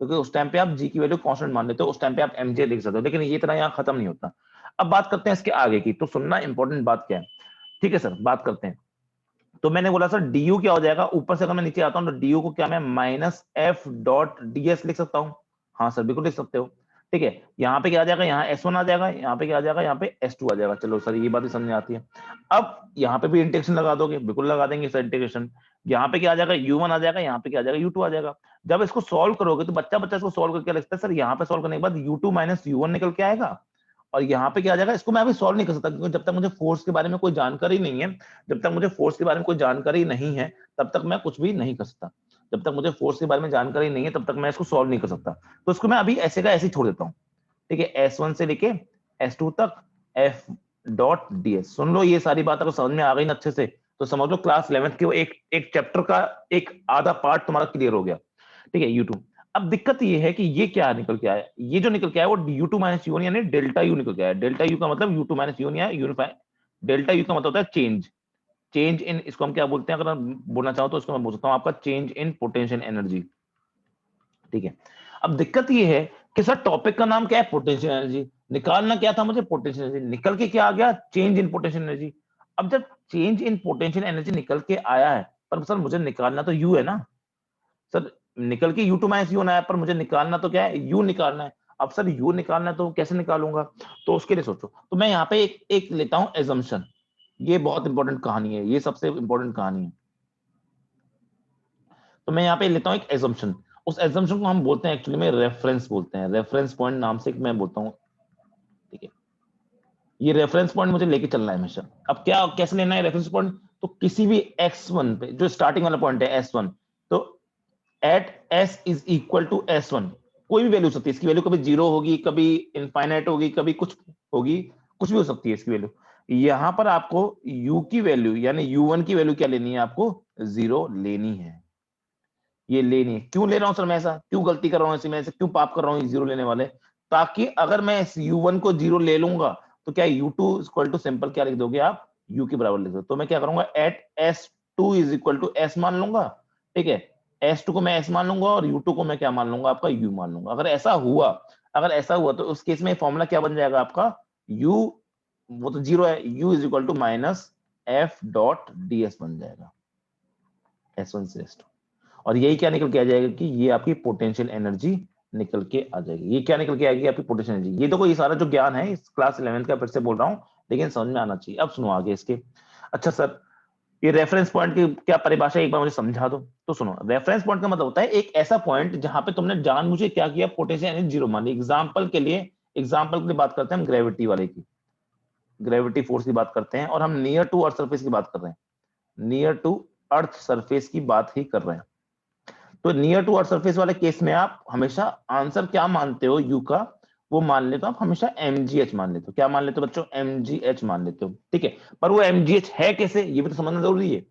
क्योंकि उस टाइम पे आप जी की वैल्यू कांस्टेंट मान लेते हो, उस टाइम पे आप एमजे लिख सकते हो, लेकिन ये इतना यहाँ खत्म नहीं होता। अब बात करते हैं इसके आगे की, तो सुनना इंपॉर्टेंट बात क्या है, ठीक है सर, बात करते हैं। तो मैंने बोला सर डी यू क्या हो जाएगा, ऊपर से अगर मैं नीचे आता हूँ तो डी यू को क्या मैं -F.ds लिख सकता हूँ? हाँ सर बिल्कुल लिख सकते हो, ठीक है। यहाँ पे क्या आ जाएगा, यहाँ S1 आ जाएगा, यहाँ पे क्या आ जाएगा, यहाँ पे S2 आ जाएगा। चलो सर ये बात ही समझ में आती है। अब यहाँ पे भी इंटीग्रेशन लगा दोगे, बिल्कुल लगा देंगे सर इंटीग्रेशन। यहाँ पे क्या आ जाएगा, U1 आ जाएगा, यहाँ पे क्या आ जाएगा, U2 आ जाएगा। जब इसको सॉल्व करोगे तो बच्चा बच्चा इसको सॉल्व करके लगता है सर, यहाँ पे सॉल्व करने के बाद U2 - U1 निकल के आएगा, और यहाँ पे क्या आ जाएगा, इसको मैं अभी सॉल्व नहीं कर सकता, क्योंकि जब तक मुझे फोर्स के बारे में कोई जानकारी नहीं है, जब तक मुझे फोर्स के बारे में कोई जानकारी नहीं है, तब तक मैं कुछ भी नहीं कर सकता। जब तक मुझे फोर्स के बारे में जानकारी नहीं है, तब तक मैं इसको सॉल्व नहीं कर सकता। तो इसको मैं अभी ऐसे का ऐसे ही छोड़ देता हूँ, ठीक है। S1 से लेके S2 तक F.ds। सुन लो ये सारी बात अगर समझ में आ गई ना अच्छे से, तो समझ लो क्लास 11th के वो एक चैप्टर का एक आधा पार्ट तुम्हारा क्लियर हो गया, ठीक है। U2। अब दिक्कत ये है कि ये क्या निकल के आया, ये जो निकल के आया वो U2 - U1 यानी डेल्टा यू निकल के आया। डेल्टा यू का मतलब U2 - U1 या यूनिफाई। डेल्टा यू का मतलब होता है चेंज, चेंज इन, इसको हम क्या बोलते हैं, अगर मैं बोलना चाहूं तो इसको मैं बोल सकता हूं आपका चेंज इन पोटेंशियल एनर्जी, ठीक है। अब दिक्कत ये है कि सर टॉपिक का नाम क्या है, पोटेंशियल एनर्जी, निकालना क्या था मुझे, पोटेंशियल एनर्जी, निकल के क्या आ गया, चेंज इन पोटेंशियल एनर्जी। अब जब चेंज इन पोटेंशियल एनर्जी निकल के आया है, पर सर मुझे निकालना तो यू है ना सर, निकल के U2 - U1 आया, पर मुझे निकालना तो क्या है, यू निकालना है। अब सर यू निकालना है तो कैसे निकालूंगा, तो उसके लिए सोचो, तो मैं यहाँ पे एक लेता हूं एजम्पशन। ये बहुत इंपॉर्टेंट कहानी है, ये सबसे इंपॉर्टेंट कहानी है। तो मैं यहाँ पे लेता हूँ एक एजम्पशन, उस एजम्पशन को हम बोलते हैं एक्चुअली में रेफरेंस बोलते हैं, रेफरेंस पॉइंट नाम से मैं बोलता हूँ, ठीक है। ये रेफरेंस पॉइंट मुझे लेके चलना है हमेशा। अब क्या कैसे लेना है रेफरेंस पॉइंट, तो किसी भी x1 पे जो स्टार्टिंग वाला पॉइंट है S1, तो at S is equal to S1, कोई भी वैल्यू हो सकती है इसकी, वैल्यू कभी जीरो होगी, कभी इनफाइनाइट होगी, कभी कुछ होगी, कुछ भी हो सकती है इसकी वैल्यू। यहां पर आपको u की वैल्यू यानी U1 की वैल्यू क्या लेनी है, आपको जीरो लेनी है। ये लेनी है, क्यों ले रहा हूं सर मैं ऐसा, क्यों गलती कर रहा हूं ऐसे, मैं ऐसे क्यों पाप कर रहा हूं जीरो लेने वाले, ताकि अगर मैं इस U1 को जीरो ले लूंगा तो क्या U2 इक्वल टू सिंपल क्या लिख दोगे आप, U के बराबर लिख दो। तो मैं क्या करूंगा, at S2 is equal to S मान लूंगा, ठीक है। S2 को मैं S मान लूंगा और U2 को मैं क्या मान लूंगा, आपका U मान लूंगा। अगर ऐसा हुआ तो उस केस में फॉर्मूला क्या बन जाएगा आपका, U, वो तो जीरो है, U is equal to -F.ds बन जाएगा, S1 से S2। और यही क्या निकल के आ जाएगा कि ये आपकी पोटेंशियल एनर्जी निकल के आ जाएगी। ये क्या निकल के आएगी, आपकी पोटेंशियल एनर्जी। ये तो कोई सारा जो ज्ञान है इस क्लास 11th का फिर से बोल रहा हूँ, लेकिन समझ में आना चाहिए। अब सुनो आगे इसके। अच्छा सर ये रेफरेंस पॉइंट की क्या परिभाषा है, एक बार मुझे समझा दो। तो सुनो, रेफरेंस पॉइंट का मतलब होता है एक ऐसा पॉइंट जहां पे तुमने जानबूझ के क्या किया, पोटेंशियल एनर्जी जीरो मान ली। एग्जाम्पल के लिए बात करते हैं हम ग्रेविटी वाले की, ग्रेविटी फोर्स की बात करते हैं, और हम नियर टू अर्थ सरफेस की बात कर रहे हैं, नियर टू अर्थ सरफेस की बात ही कर रहे हैं। तो नियर टू अर्थ सरफेस वाले केस में आप हमेशा आंसर क्या मानते हो यू का, वो मान लेते हो आप हमेशा mgh मान लेते हो। क्या मान लेते हो बच्चों, mgh मान लेते हो, ठीक है। पर वो mgh है कैसे, ये भी तो समझना जरूरी है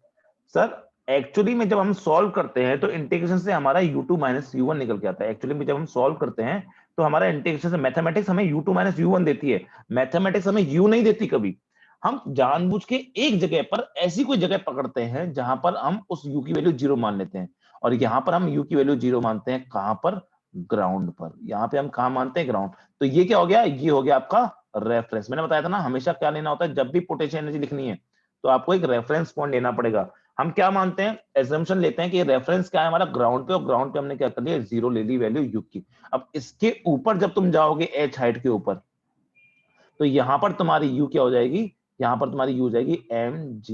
सर। एक्चुअली में जब हम सॉल्व करते हैं तो इंटीग्रेशन से हमारा U2 - U1 निकल के आता है। एक्चुअली में जब हम सॉल्व करते हैं तो हमारा इंटीग्रेशन से मैथमेटिक्स हमें u2 माइनस u1 देती है, मैथमेटिक्स हमें u नहीं देती कभी। हम जानबूझ के एक जगह पर ऐसी कोई जगह पकड़ते हैं जहां पर हम उस u की वैल्यू 0 मान लेते हैं, और यहाँ पर हम u की वैल्यू 0 मानते हैं कहां पर, ग्राउंड पर। यहाँ पे हम कहां मानते हैं, ग्राउंड। तो ये क्या हो गया, ये हो गया आपका रेफरेंस। मैंने बताया था ना हमेशा क्या लेना होता है, जब भी पोटेंशियल एनर्जी लिखनी है तो आपको एक रेफरेंस पॉइंट लेना पड़ेगा। हम क्या मानते हैं, एजम्पशन लेते हैं कि रेफरेंस क्या है हमारा, ग्राउंड पे, और ग्राउंड पे हमने क्या कर लिया, 0 ले ली वैल्यू u की। अब इसके ऊपर जब तुम जाओगे h हाइट के ऊपर, तो यहां पर तुम्हारी u क्या हो जाएगी, यहां पर तुम्हारी u हो जाएगी mgh।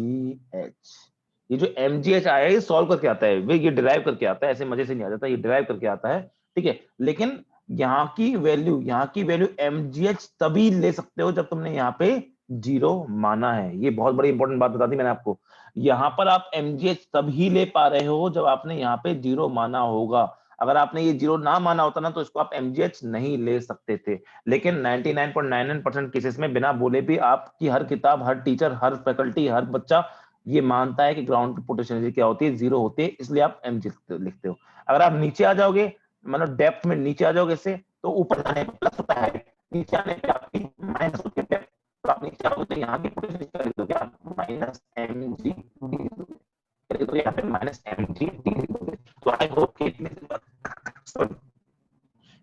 ये जो mgh आया है ये सॉल्व करके आता है, वे ये डिराइव करके आता है, ऐसे मजे से नहीं आ जाता, ये डिराइव करके आता है, ठीक है। लेकिन यहाँ की वैल्यू mgh तभी ले सकते हो जब तुमने यहाँ पे 0 माना है। ये बहुत बड़ी इंपॉर्टेंट बात बता दी मैंने आपको। यहाँ पर आप mgh तभी ले पा रहे हो जब आपने यहाँ पे 0 माना होगा। अगर आपने ये 0 ना माना होता ना तो इसको आप mgh नहीं ले सकते थे। लेकिन 99.99% केसेस में बिना बोले भी आपकी हर किताब, हर टीचर, हर फैकल्टी, हर बच्चा ये मानता है कि ग्राउंड की पोटेंशियल एनर्जी क्या होती है, 0 होती है, इसलिए आप mg लिखते हो। अगर आप नीचे आ जाओगे, मतलब डेप्थ में नीचे आ जाओगे इससे, तो ऊपर जाने पर प्लस होता है, नीचे आने पे आपकी माइनस होती है। तो आप नीचे आओगे तो यहाँ की पोटेंशियल क्या लिख दोगे आप, माइनस mg तो यहाँ पे माइनस mg लिख दोगे। तो आई होप कि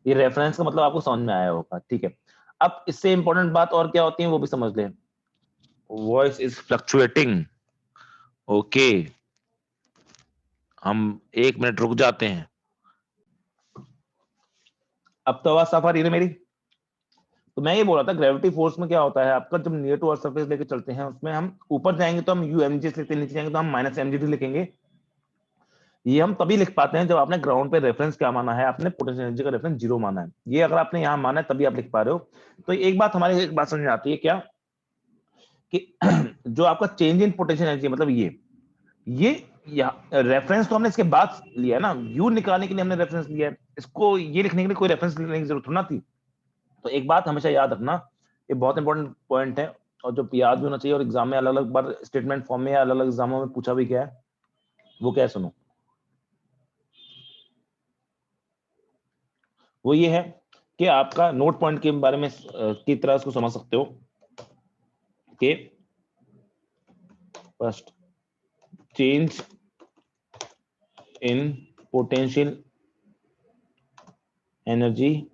ये रेफरेंस का मतलब आपको समझ में आया होगा, ठीक है। अब इससे इंपॉर्टेंट बात और क्या होती है वो भी समझ लें। वॉइस इज फ्लक्चुएटिंग, ओके, हम 1 मिनट रुक जाते हैं। अब तो आवाज साफ आ रही है मेरी। तो मैं ये बोल रहा था ग्रेविटी फोर्स में क्या होता है आपका, जब नियर टू अर्थ सरफेस लेके चलते हैं उसमें हम ऊपर जाएंगे तो हम यू एम जी लिखते हैं, नीचे जाएंगे तो हम माइनस एम जी लिखेंगे। ये हम तभी लिख पाते हैं जब आपने ग्राउंड पे रेफरेंस क्या माना है, आपने पोटेंशियल एनर्जी का रेफरेंस 0 माना है। ये अगर आपने यहाँ माना है तभी आप लिख पा रहे हो। तो एक बात हमारी, एक बात समझ में आती है क्या, कि जो आपका चेंज इन पोटेंशियल एनर्जी, मतलब ये रेफरेंस तो हमने इसके बाद लिया है ना, यू निकालने के लिए हमने रेफरेंस लिया है, इसको ये लिखने के लिए कोई रेफरेंस लेने की जरूरत ना थी। तो एक बात हमेशा याद रखना, ये बहुत इंपॉर्टेंट पॉइंट है, और जो याद भी होना चाहिए, और एग्जाम में अलग अलग बार स्टेटमेंट फॉर्म में या अलग अलग एग्जामों में पूछा भी गया है, वो क्या है सुनो। वो ये है कि आपका नोट पॉइंट के बारे में की तरह इसको समझ सकते हो कि first, change in potential energy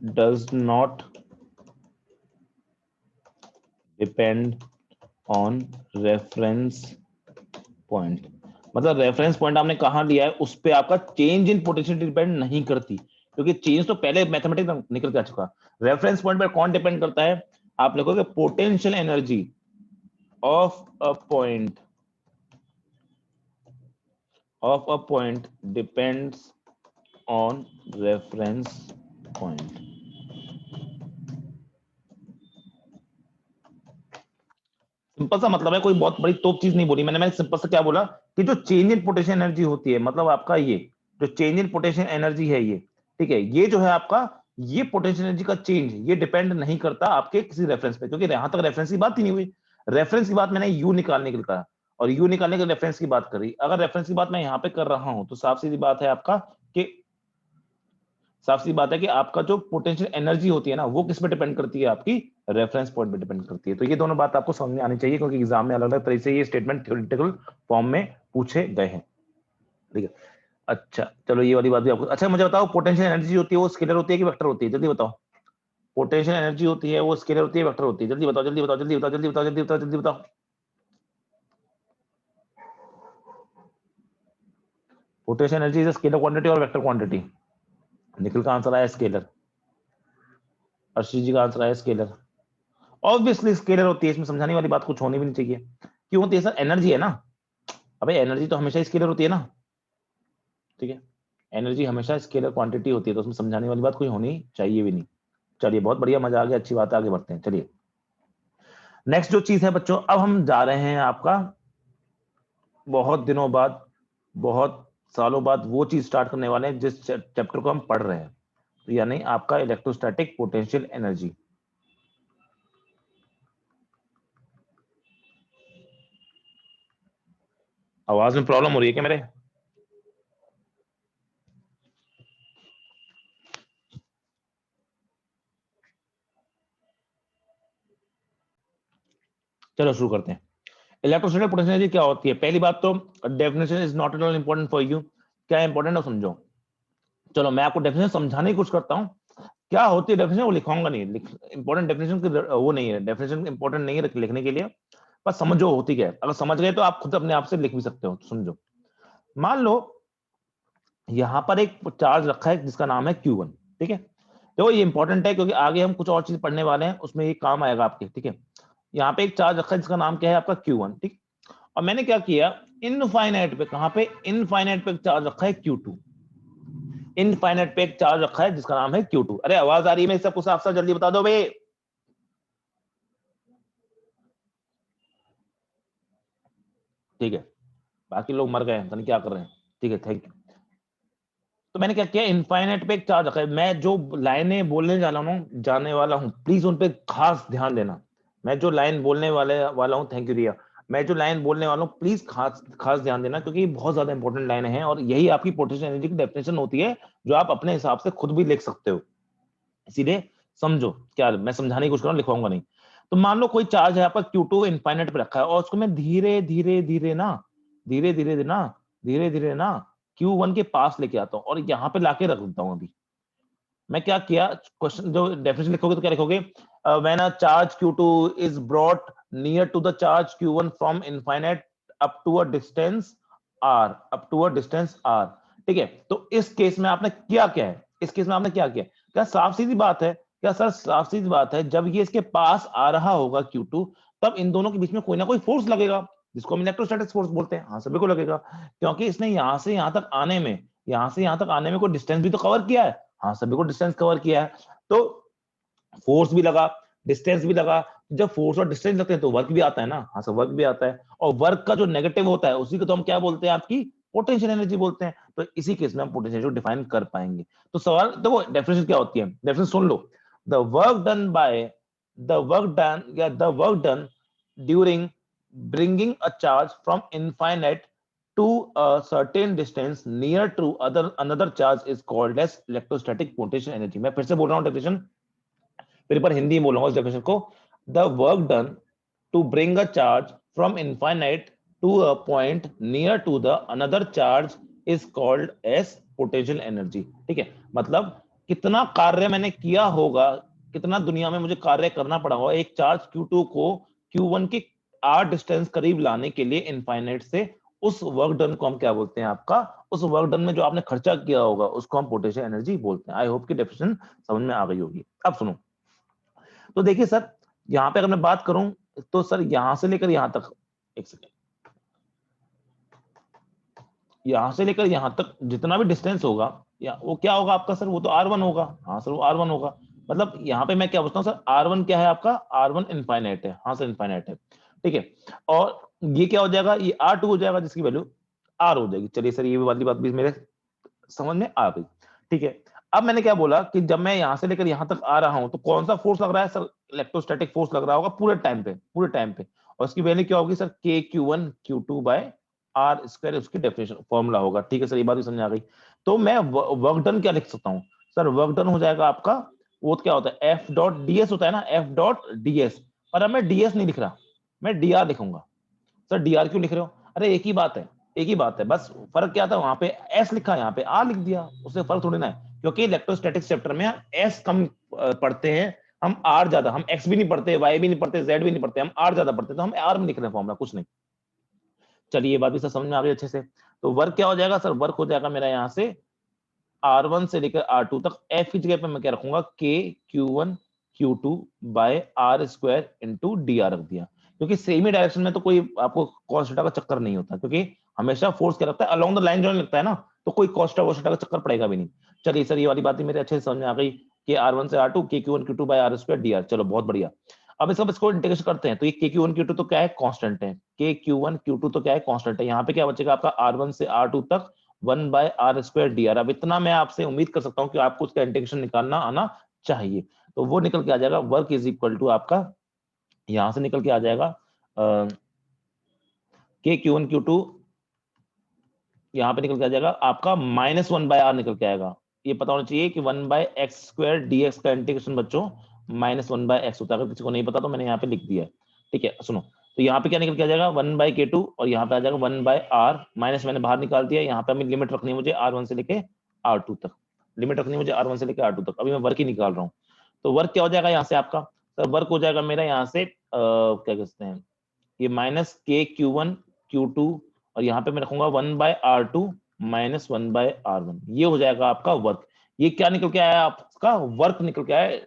does not depend on reference point. मतलब रेफरेंस पॉइंट आपने कहां लिया है उस पे आपका चेंज इन पोटेंशियल डिपेंड नहीं करती, क्योंकि चेंज तो पहले मैथमेटिक्स निकल के आ चुका। रेफरेंस पॉइंट पर कौन डिपेंड करता है, आप लिखोगे potential energy of a point depends on reference point. Simple सा मतलब है, कोई बहुत बड़ी तोप चीज नहीं बोली मैंने सिंपल सा क्या बोला कि जो चेंज इन पोटेंशियल एनर्जी होती है, मतलब आपका ये जो चेंज इन पोटेंशियल एनर्जी है ये, ठीक है, ये जो है आपका, ये पोटेंशियल एनर्जी का चेंज ये डिपेंड नहीं करता आपके किसी रेफरेंस पे, क्योंकि यहां तक रेफरेंस की बात ही नहीं हुई। रेफरेंस की बात मैंने यू निकालने के लिए कहा, और यू निकालने के रेफरेंस की बात करी। अगर रेफरेंस की बात मैं यहाँ पे कर रहा हूं तो साफ सीधी बात है आपका कि साफ सी बात है कि आपका जो पोटेंशियल एनर्जी होती है ना, वो किस पे डिपेंड करती है, आपकी रेफरेंस पॉइंट पे डिपेंड करती है। तो ये दोनों बात आपको समझ में आनी चाहिए, क्योंकि एग्जाम में अलग अलग तरीके से ये स्टेटमेंट थ्योरेटिकल फॉर्म में पूछे गए हैं, ठीक है। अच्छा चलो ये वाली बात भी आपको, अच्छा मुझे बताओ पोटेंशियल एनर्जी होती है वो स्केलर होती है कि वेक्टर होती है, जल्दी बताओ। पोटेंशियल एनर्जी होती है वो स्केलर होती है वेक्टर होती है, जल्दी बताओ जल्दी बताओ जल्दी बताओ जल्दी बताओ जल्दी बताओ जल्दी बताओ। Potential energy is scalar quantity और वेक्टर क्वांटिटी। निखिल का आंसर आया स्केलर, अर्शी जी का आंसर आया स्केलर। ऑब्वियसली स्केलर होती है, इसमें समझाने वाली बात कुछ होनी भी नहीं चाहिए। क्यों होती है सर, एनर्जी है ना। अबे एनर्जी तो हमेशा स्केलर होती है ना, ठीक है। एनर्जी हमेशा स्केलर क्वांटिटी होती है, तो उसमें समझाने वाली बात कोई होनी चाहिए भी नहीं। चलिए बहुत बढ़िया, मजा आ गया, अच्छी बात है, आगे बढ़ते हैं। चलिए नेक्स्ट जो चीज है बच्चों, अब हम जा रहे हैं आपका बहुत दिनों बाद, बहुत सालों बाद वो चीज स्टार्ट करने वाले हैं जिस चैप्टर को हम पढ़ रहे हैं, तो यानी आपका इलेक्ट्रोस्टैटिक पोटेंशियल एनर्जी। आवाज में प्रॉब्लम हो रही है क्या मेरे? चलो शुरू करते हैं। इलेक्ट्रोस्टैटिक पोटेंशियल एनर्जी क्या होती है? पहली बात तो definition is not at all important for you. क्या इंपॉर्टेंट है समझो। चलो मैं आपको डेफिनेशन समझाने की कोशिश करता हूँ। क्या होती है डेफिनेशन वो लिखाऊंगा नहीं, इंपॉर्टेंट डेफिनेशन वो नहीं है, डेफिनेशन इंपॉर्टेंट नहीं है लिखने के लिए, बस समझो होती क्या है। अगर समझ गए तो आप खुद अपने आप से लिख भी सकते हो। समझो, मान लो यहां पर एक चार्ज रखा है जिसका नाम है Q1, ठीक है। तो ये इंपॉर्टेंट है क्योंकि आगे हम कुछ और चीज पढ़ने वाले हैं, उसमें ये काम आएगा आपके, ठीक है। यहाँ पे एक चार्ज रखा है जिसका नाम क्या है आपका Q1, ठीक। और मैंने क्या किया, इनफाइनाइट पे, कहां पे, इनफाइनाइट पे एक चार्ज रखा है Q2। इनफाइनाइट पे एक चार्ज रखा है जिसका नाम है Q2। अरे आवाज आ रही है मेरी सबको साफ साफ, जल्दी बता दो भाई। ठीक है, बाकी लोग मर गए, पता नहीं क्या कर रहे हैं। ठीक है, थैंक यू। तो मैंने क्या किया, इनफाइनाइट पे एक चार्ज रखा है। मैं जो लाइनें बोलने जाने वाला हूं, प्लीज उन पे खास ध्यान देना। मैं जो लाइन बोलने वाला हूं, थैंक यू रिया। मैं जो लाइन बोलने वाला हूं प्लीज खास खास ध्यान देना, क्योंकि ये बहुत ज्यादा इंपॉर्टेंट लाइन है और यही आपकी पोटेंशियल एनर्जी की डेफिनेशन होती है, जो आप अपने हिसाब से खुद भी लिख सकते हो। इसीलिए समझो, क्या मैं समझाने की कोशिश कर रहा हूं, लिखवाऊंगा नहीं। तो मान लो कोई चार्ज है यहाँ पर Q2 इनफाइनाइट पे रखा है, और उसको मैं धीरे धीरे धीरे ना, धीरे धीरे ना, धीरे धीरे ना Q1 के पास लेके आता हूँ और यहाँ पे लाके रख देता हूँ। अभी मैं क्या किया, क्वेश्चन जो डेफिनेशन लिखोगे तो क्या लिखोगे, when a charge Q2 is brought near to the charge Q1 from infinite up to a distance r, up to a distance r। ठीक है, तो इस केस में आपने क्या क्या है, इस केस में आपने क्या किया, क्या साफ सीधी बात है, क्या सर साफ सीधी बात है, जब ये इसके पास आ रहा होगा Q2, तब इन दोनों के बीच में कोई ना कोई फोर्स लगेगा, जिसको हम इलेक्ट्रोस्टैटिक फोर्स बोलते हैं। हाँ सभी को लगेगा, क्योंकि इसने यहां से यहां तक आने में, यहां से यहां तक आने में कोई डिस्टेंस भी तो कवर किया है। हाँ सभी को डिस्टेंस कवर किया है, तो फोर्स भी लगा, डिस्टेंस भी लगा। जब फोर्स और डिस्टेंस लगते हैं तो वर्क भी आता है ना। हाँ सर वर्क भी आता है, और वर्क का जो नेगेटिव होता है उसी को तो हम क्या बोलते हैं, आपकी पोटेंशियल एनर्जी बोलते हैं। तो इसी केस में हम पोटेंशियल एनर्जी डिफाइन कर पाएंगे। तो सवाल देखो, डेफिनेशन क्या होती है, डेफिनेशन सुन लो। The work done by, the work done या the work done during bringing a charge from infinite to a certain distance near to other another charge is called as electrostatic potential energy। मैं फिर से बोल रहा हूं definition, फिर पर हिंदी में बोलूंगा उस डेफिनेशन को। The work done to bring a charge from infinite to a point near to the another charge is called as potential energy. ठीक है, मतलब कितना कार्य मैंने किया होगा, कितना दुनिया में मुझे कार्य करना पड़ा होगा एक चार्ज Q2 को Q1 के r डिस्टेंस करीब लाने के लिए इनफाइनाइट से, उस वर्क डन को हम क्या बोलते हैं आपका, उस वर्क डन में जो आपने खर्चा किया होगा उसको हम पोटेंशियल एनर्जी बोलते हैं। आई होप की डेफिनेशन समझ में आ गई होगी। अब सुनो, तो देखिए सर, यहां पे अगर मैं बात करूं तो सर यहां से लेकर यहां तक, एक सेकेंड, यहां से लेकर यहां तक जितना भी डिस्टेंस होगा, या वो क्या होगा आपका सर, वो तो R1 होगा। हाँ सर वो R1 होगा। मतलब यहाँ पे मैं क्या पूछता हूँ सर, R1 क्या है आपका, R1 इनफाइनाइट है। हाँ सर इनफाइनाइट है, ठीक है। और ये क्या हो जाएगा, ये R2 हो जाएगा जिसकी वैल्यू R हो जाएगी। चलिए सर ये वाली बात भी मेरे समझ में आ गई, ठीक है। अब मैंने क्या बोला कि जब मैं यहां से लेकर यहां तक आ रहा हूं तो कौन सा फोर्स लग रहा है सर, इलेक्ट्रोस्टैटिक फोर्स लग रहा होगा पूरे टाइम पे, पूरे टाइम पे। और उसकी वैल्यू क्या होगी sir, K Q1 Q2 by r square, उसकी डेफिनेशन फॉर्मूला होगा। ठीक है सर, ये बात भी समझ आ गई। तो मैं वर्क डन क्या लिख सकता हूँ सर, वर्क डन हो जाएगा आपका, वो क्या होता है एफ डॉट ds होता है ना, एफ डॉट ds। और अब मैं ds नहीं लिख रहा, मैं dr लिखूंगा। सर dr क्यों लिख रहे हो, अरे एक ही बात है, एक ही बात है, बस फर्क क्या था, वहां पे एस लिखा, यहाँ पे आर लिख दिया, उससे फर्क थोड़ी ना है। क्योंकि इलेक्ट्रोस्टैटिक्स चैप्टर में एस कम पढ़ते हैं, हम आर ज्यादा, हम एक्स भी नहीं पढ़ते, वाई भी नहीं पढ़ते, जेड भी नहीं पढ़ते, हम आर ज्यादा पढ़ते हैं, तो हम आर में लिख रहे हैं फॉर्मूला, कुछ नहीं। चलिए ये बात भी सर समझ में आ गई अच्छे से। तो वर्क क्या हो जाएगा सर, वर्क हो जाएगा मेरा यहाँ से R1 से लेकर R2 तक, F की जगह पे मैं क्या रखूंगा, K Q1 Q2 by r square into d r रख दिया। क्योंकि सेम ही डायरेक्शन में तो कोई आपको cos थीटा का चक्कर नहीं होता, क्योंकि हमेशा फोर्स क्या लगता है, अलोंग द लाइन जो लगता है ना, तो कोई cos थीटा का चक्कर पड़ेगा भी नहीं। चलिए सर ये वाली बात मेरे अच्छे से समझ में आ गई कि R1 से R2 K Q1 Q2 by r square d r. चलो बहुत बढ़िया। अब इसको इंटीग्रेशन करते हैं, तो ये K Q1 Q2 तो क्या है, कांस्टेंट है। K Q1 Q2 तो क्या है, कांस्टेंट है। यहाँ पे क्या बचेगा आपका R1 से R2 तक 1/r²dr। अब इतना मैं आपसे उम्मीद कर सकता हूं कि आपको उसका इंटीग्रेशन निकालना आना चाहिए। तो वो निकल के आ जाएगा, वर्क इज इक्वल टू आपका, यहां से निकल के आ जाएगा के Q1 Q2, यहाँ पे निकल के आ जाएगा आपका -1/r निकल के आएगा। ये पता होना चाहिए कि 1/x² dx का इंटीग्रेशन बच्चों -1/x होता है। अगर किसी को नहीं पता तो मैंने यहाँ पे लिख दिया है, ठीक है। सुनो, तो यहाँ पे क्या निकल के आ जाएगा 1/k2 और यहाँ पे आ जाएगा 1/r, माइनस मैंने बाहर निकाल दिया। यहाँ पे हमें लिमिट रखनी है मुझे R1 से लेके R2 तक, लिमिट रखनी है मुझे R1 से लेके R2 तक। अभी मैं वर्क ही निकाल रहा हूँ। तो वर्क क्या हो जाएगा यहाँ से आपका, सर वर्क हो जाएगा मेरा यहाँ से क्या कहते हैं, ये -k Q1 Q2 और यहाँ पे मैं रखूंगा 1/R2 माइनस 1/R1, ये हो जाएगा आपका वर्क। ये क्या निकल के आया, आपका वर्क निकल के आया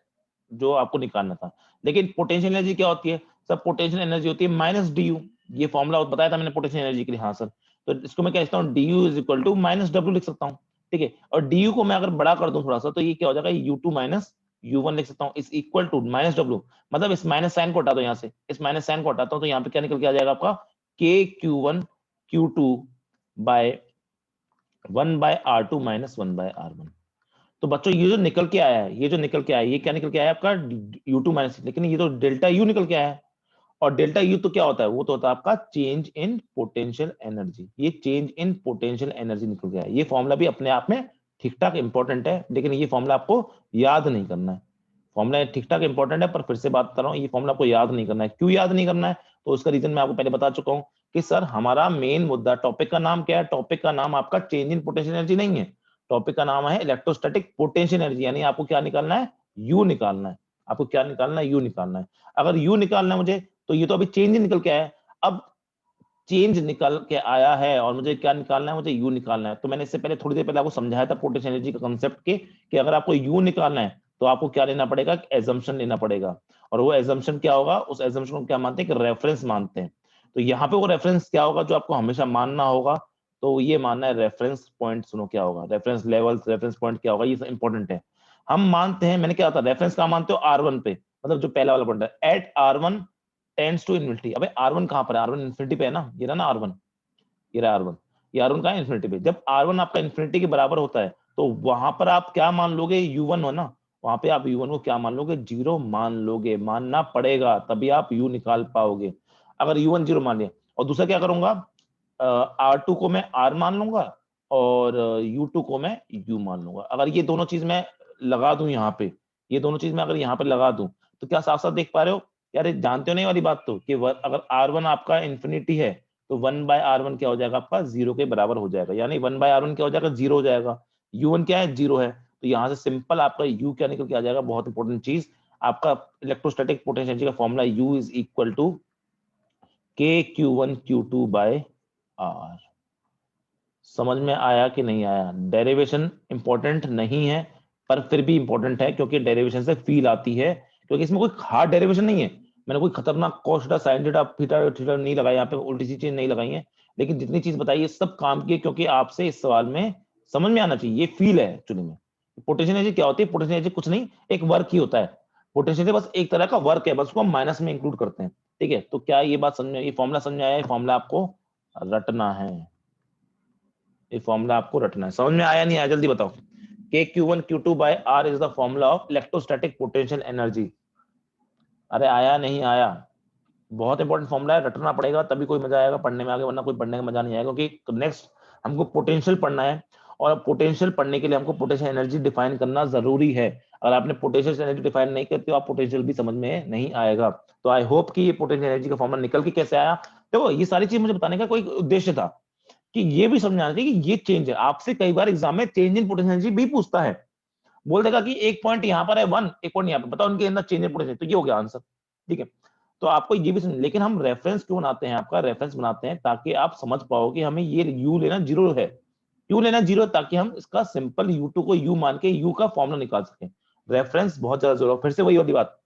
जो आपको निकालना था। लेकिन पोटेंशियल एनर्जी क्या होती है, सब पोटेंशियल एनर्जी होती है माइनस डी, ये फॉर्मूला बताया था मैंने पोटेंशियल एनर्जी के लिए। हाँ सर, तो इसको मैं क्या लिखता हूँ, d U is equal to minus W लिख सकता हूँ, ठीक है। और डी यू को मैं अगर बड़ा कर दूं थोड़ा सा, तो ये क्या हो जाएगा, U2 माइनस U1 लिख सकता हूँ, is equal to minus W, मतलब इस माइनस साइन को हटा दो यहाँ से, इस माइनस साइन को हटाता हूँ, तो यहाँ पे क्या निकल के आ जाएगा आपका KQ1 Q2 bye 1/R2 minus 1/R1। तो बच्चों ये जो निकल के आया है, ये जो निकल के आया है, ये क्या निकल के आया है आपका U2 माइनस, लेकिन ये तो डेल्टा U निकल के आया है। और डेल्टा यू तो क्या होता है, वो तो होता है आपका चेंज इन पोटेंशियल एनर्जी। ये चेंज इन पोटेंशियल एनर्जी निकल गया है। ये फॉर्मूला भी अपने आप में ठीक ठाक इंपॉर्टेंट है, लेकिन ये फॉर्मूला आपको याद नहीं करना है। फॉर्मूला ठीक ठाक इंपॉर्टेंट है, पर फिर से बात कर रहा हूँ, ये फॉर्मूला आपको याद नहीं करना है। क्यों याद नहीं करना है, तो उसका रीजन मैं आपको पहले बता चुका हूँ कि सर हमारा मेन मुद्दा, टॉपिक का नाम क्या है, टॉपिक का नाम आपका चेंज इन पोटेंशियल एनर्जी नहीं है, टॉपिक का नाम है इलेक्ट्रोस्टैटिक पोटेंशियल एनर्जी। यानी आपको क्या निकालना है, यू निकालना है। आपको क्या निकालना है, यू निकालना है। अगर यू निकालना है मुझे, तो ये तो अभी चेंज निकल के आया है। अब चेंज निकल के आया है और मुझे क्या निकालना है, मुझे यू निकालना है। तो मैंने इससे पहले थोड़ी देर पहले आपको समझाया था पोटेंशियल एनर्जी का कांसेप्ट के, कि अगर आपको यू निकालना है तो आपको क्या लेना पड़ेगा, एजम्पशन लेना पड़ेगा। और वो एजम्पशन क्या होगा, उस एजम्पशन को क्या मानते हैं, कि रेफरेंस मानते हैं। तो यहाँ पे वो रेफरेंस क्या होगा जो आपको हमेशा मानना होगा, तो ये मानना है रेफरेंस पॉइंट। सुनो क्या होगा, रेफरेंस लेवल, रेफरेंस पॉइंट क्या होगा, ये इंपॉर्टेंट है। हम मानते हैं, मैंने क्या था, रेफरेंस का मानते हो R1 पे, मतलब जो पहला वाला पॉइंट है, eight R1 tends to infinity. अबे R1 कहां पर है, R1 इन्फिनिटी पे है ना, ये रहा ना R1, ये रहा R1, ये R1 का है इन्फिनिटी पे। जब R1 आपका इन्फिनिटी के बराबर होता है, तो वहां पर आप क्या मान लोगे, U1 हो ना, वहां पे आप U1 को क्या मान लोगे, जीरो मान लोगे, मानना पड़ेगा, तभी आप U निकाल पाओगे। अगर U1 जीरो मान लिया, और दूसरा क्या करूंगा, R2 को मैं R मान लूंगा और U2 को मैं U मान लूंगा। अगर ये दोनों चीज मैं लगा दूं यहाँ पे, ये दोनों चीज मैं अगर यहाँ पे लगा दूं, तो क्या साफ साफ देख पा रहे हो यार, ये जानते हो नहीं वाली बात, तो कि अगर R1 आपका इन्फिनिटी है, तो 1/R1 क्या हो जाएगा आपका, जीरो के बराबर हो जाएगा। यानी 1/R1 क्या हो जाएगा, जीरो हो जाएगा। U1 क्या है, जीरो है। तो यहाँ से सिंपल आपका U क्या निकल के आ जाएगा, बहुत इंपॉर्टेंट चीज, आपका इलेक्ट्रोस्टैटिक पोटेंशियल का formula U is equal to KQ1 Q2/R। समझ में आया कि नहीं आया। डेरिवेशन इंपॉर्टेंट नहीं है, पर फिर भी इंपॉर्टेंट है, क्योंकि डेरिवेशन से फील आती है, क्योंकि इसमें कोई हार्ड डेरिवेशन नहीं है। मैंने कोई खतरनाक cos theta sin theta theta theta नहीं लगाया, यहाँ पे उल्टी सी चीज नहीं लगाई है, लेकिन जितनी चीज बताई है सब काम की है, क्योंकि आपसे इस सवाल में समझ में आना चाहिए। ये फील है एक्चुअली में। पोटेंशियल एनर्जी क्या होती है, पोटेंशियल एनर्जी कुछ नहीं, एक वर्क ही होता है। पोटेंशियल बस एक तरह का वर्क है, बस उसको हम माइनस में इंक्लूड करते हैं, ठीक है। तो क्या ये बात समझ में, ये फॉर्मूला समझ में आया, ये फॉर्मूला आपको रटना है, ये फॉर्मूला आपको रटना है। समझ में आया नहीं आया, जल्दी बताओ। KQ1 Q2/R is the formula of electrostatic potential energy. अरे आया नहीं आया, बहुत इंपॉर्टेंट फॉर्मूला है, रटना पड़ेगा, तभी कोई मजा आएगा पढ़ने में आगे, वरना कोई पढ़ने का मजा नहीं आएगा। क्योंकि नेक्स्ट हमको पोटेंशियल पढ़ना है, और पोटेंशियल पढ़ने के लिए हमको पोटेंशियल एनर्जी डिफाइन करना जरूरी है। अगर आपने पोटेंशियल एनर्जी डिफाइन नहीं करते हो, आप पोटेंशियल भी समझ में नहीं आएगा। तो आई होप कि ये पोटेंशियल एनर्जी का फॉर्मूला निकल के कैसे आया। देखो ये सारी चीज मुझे बताने का कोई उद्देश्य था, कि ये भी समझाना चाहिए कि ये चेंज है। आपसे कई बार एग्जाम में चेंज इन पोटेंशियल एनर्जी भी पूछता है, बोल देगा कि एक पॉइंट यहाँ पर है 1, एक पॉइंट यहाँ पे, बताओ उनके अंदर चेंज इन पोटेंशियल, तो ये हो गया आंसर, ठीक है। तो आपको ये भी समझ, लेकिन हम रेफरेंस क्यों बनाते हैं, आपका रेफरेंस बनाते हैं ताकि आप समझ पाओ कि हमें ये यू लेना जीरो है। क्यों लेना जीरो, ताकि हम इसका सिंपल U2 को यू मान के यू का फॉर्मूला निकाल सकें। रेफरेंस बहुत ज्यादा जरूरत। फिर से वही वाली बात,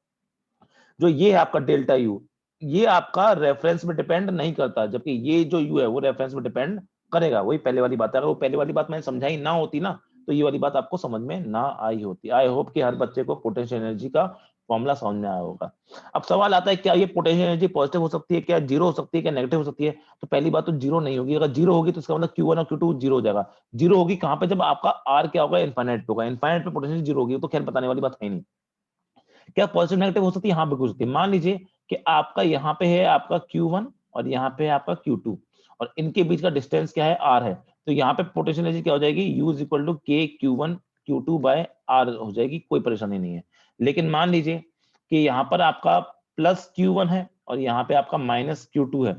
जो ये है आपका डेल्टा यू, ये आपका रेफरेंस में डिपेंड नहीं करता, जबकि ये जो यू है वो रेफरेंस में डिपेंड करेगा। वही पहले वाली बात है, अगर वो पहले वाली बात मैंने समझाई ना होती ना, तो ये वाली बात आपको समझ में ना आई होती। आई होप कि हर बच्चे को पोटेंशियल एनर्जी का फॉर्मूला समझ में आया होगा। अब सवाल आता है, क्या ये पोटेंशियल एनर्जी पॉजिटिव हो सकती है, क्या जीरो हो सकती है, क्या नेगेटिव हो सकती है। तो पहली बात तो जीरो नहीं होगी। अगर जीरो होगी तो इसका मतलब Q1 और Q2 जीरो हो जाएगा। जीरो होगी कहां पे, जब आपका R क्या होगा, इनफाइनाइट होगा। इनफाइनाइट पे पोटेंशियल जीरो होगी, तो खैर बताने वाली बात है नहीं। क्या पॉजिटिव नेगेटिव हो सकती है, हाँ बिल्कुल हो सकती है। मान लीजिए कि आपका यहाँ पे है आपका Q1 और यहाँ पे है आपका Q2, और इनके बीच का डिस्टेंस क्या है, R है। तो यहाँ पे पोटेंशियल एनर्जी क्या हो जाएगी, U is equal to KQ1 Q2/R हो जाएगी, कोई परेशानी नहीं है। लेकिन मान लीजिए कि यहाँ पर आपका प्लस Q1 है और यहाँ पे आपका माइनस Q2 है,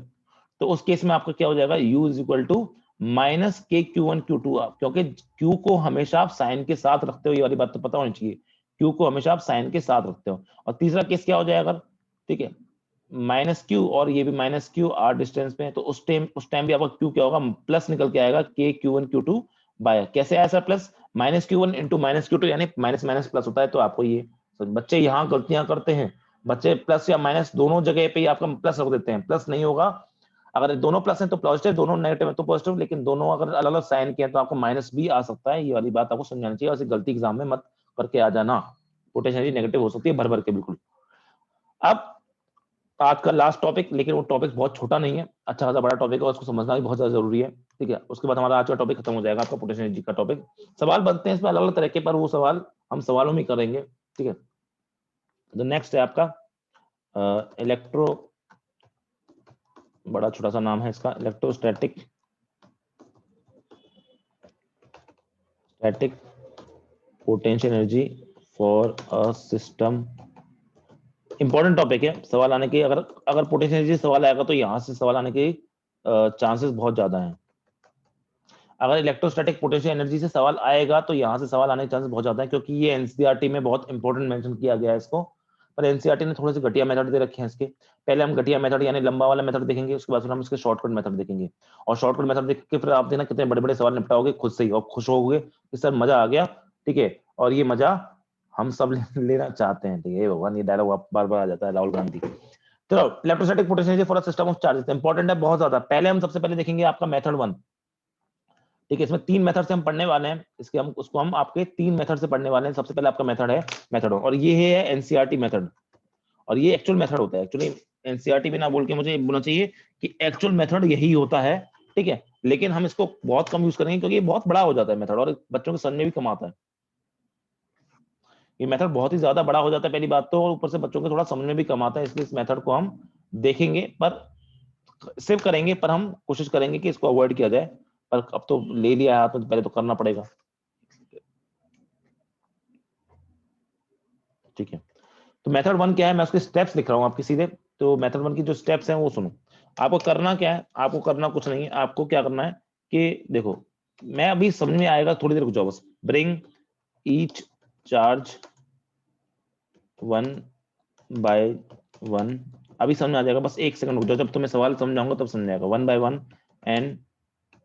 तो उस केस में आपका क्या हो जाएगा, U is equal to minus K Q1 Q2, क्योंकि Q को हमेशा आप साइन के साथ रखते हो, ये वाली बात तो पता होनी चाहिए, Q को हमेशा आप साइन के साथ रखते हो। और तीसरा केस क्या हो जाएगा, ठीक है, माइनस Q और ये भी माइनस Q R डिस्टेंस पे है, तो उस टाइम भी आपका Q क्या होगा, प्लस निकल के आएगा के Q1 Q2 बाय, कैसे आया sir plus, minus Q1 into minus Q2, यानी माइनस माइनस प्लस होता है। तो आपको ये, तो बच्चे यहाँ गलतियां करते हैं, बच्चे प्लस या माइनस दोनों जगह पे ही आपका प्लस रख देते हैं, प्लस नहीं होगा, अगर दोनों प्लस है तो पॉजिटिव, दोनों नेगेटिव है तो पॉजिटिव, लेकिन दोनों अगर अलग अलग साइन के हैं तो आपको माइनस भी आ सकता है, ये वाली बात आपको समझानी चाहिए, ऐसी गलती एग्जाम में मत करके आ जाना, पोटेंशियल नेगेटिव हो सकती है भर भर के बिल्कुल। अब आज का लास्ट टॉपिक, लेकिन वो टॉपिक बहुत छोटा नहीं है, अच्छा खासा बड़ा टॉपिक है, उसको समझना भी बहुत ज्यादा जरूरी है, ठीक है। उसके बाद हमारा आज का टॉपिक खत्म हो जाएगा, आपका पोटेंशियल एनर्जी का टॉपिक। सवाल बनते हैं इसमें अलग अलग तरह के, पर वो सवाल हम सवालों में करेंगे, ठीक है। तो नेक्स्ट है आपका इलेक्ट्रो, बड़ा छोटा सा नाम है इसका, electrostatic potential energy for a system. Important topic है, सवाल आने के, अगर अगर पोटेंशियल एनर्जी सवाल आएगा तो यहाँ से सवाल आने के चांसेस बहुत ज्यादा हैं। अगर इलेक्ट्रोस्टैटिक पोटेंशियल एनर्जी से सवाल आएगा तो यहाँ से सवाल आने के चांसेस बहुत ज्यादा है, क्योंकि ये एनसीईआरटी में बहुत इंपॉर्टेंट मेंशन किया गया है इसको, पर एनसीईआरटी ने थोड़े से घटिया मेथड दे रखे हैं इसके। पहले हम घटिया मेथड यानी लंबा वाला मेथड देखेंगे, उसके बाद फिर हम इसके शॉर्टकट मेथड देखेंगे, और शॉर्टकट मेथड देख के फिर आप देखना कितने बड़े बड़े सवाल निपटाओगे खुद से ही, और खुश होगे कि सर मजा आ गया, ठीक है। और ये मजा हम सब लेना चाहते हैं, ठीक है। भगवान, ये डायलॉग बार बार आ जाता है, राहुल गांधी। तो electrostatic potential for a system of charges important है बहुत ज्यादा। पहले हम सबसे पहले देखेंगे आपका मेथड 1, ठीक है। इसमें 3 मेथड से हम पढ़ने वाले हैं, इसके हम उसको हम आपके 3 मेथड से पढ़ने वाले हैं। सबसे पहले आपका मेथड है मेथड, और ये है एनसीईआरटी मेथड, और ये एक्चुअल मेथड होता है। एक्चुअली एनसीईआरटी भी ना बोल के मुझे बोलना चाहिए कि एक्चुअल मेथड यही होता है, ठीक है। लेकिन हम इसको बहुत कम यूज करेंगे क्योंकि ये बहुत बड़ा हो जाता है मेथड, और बच्चों के समझ में भी कम आता है। ये मेथड बहुत ही ज्यादा बड़ा हो जाता है पहली बात तो, और ऊपर से बच्चों को थोड़ा समझ में भी कम आता है, इसलिए इस मेथड को हम देखेंगे, पर सिर्फ करेंगे, पर हम कोशिश करेंगे कि इसको अवॉइड किया जाए, पर अब तो ले लिया है तो पहले तो करना पड़ेगा, ठीक है। तो मेथड 1 क्या है, मैं उसके स्टेप्स लिख रहा हूँ आपके सीधे। तो मेथड 1 की जो स्टेप्स हैं वो सुनो। आपको करना क्या है, आपको करना कुछ नहीं है, आपको क्या करना है कि देखो, मैं अभी समझ में आएगा, थोड़ी देर रुक जाओ बस। ब्रिंग ईच चार्ज 1 बाय 1, अभी समझ में आ जाएगा, बस 1 सेकंड रुक जाओ, जब तुम्हें सवाल समझाऊंगा तब समझ जाएगा। 1 by 1 and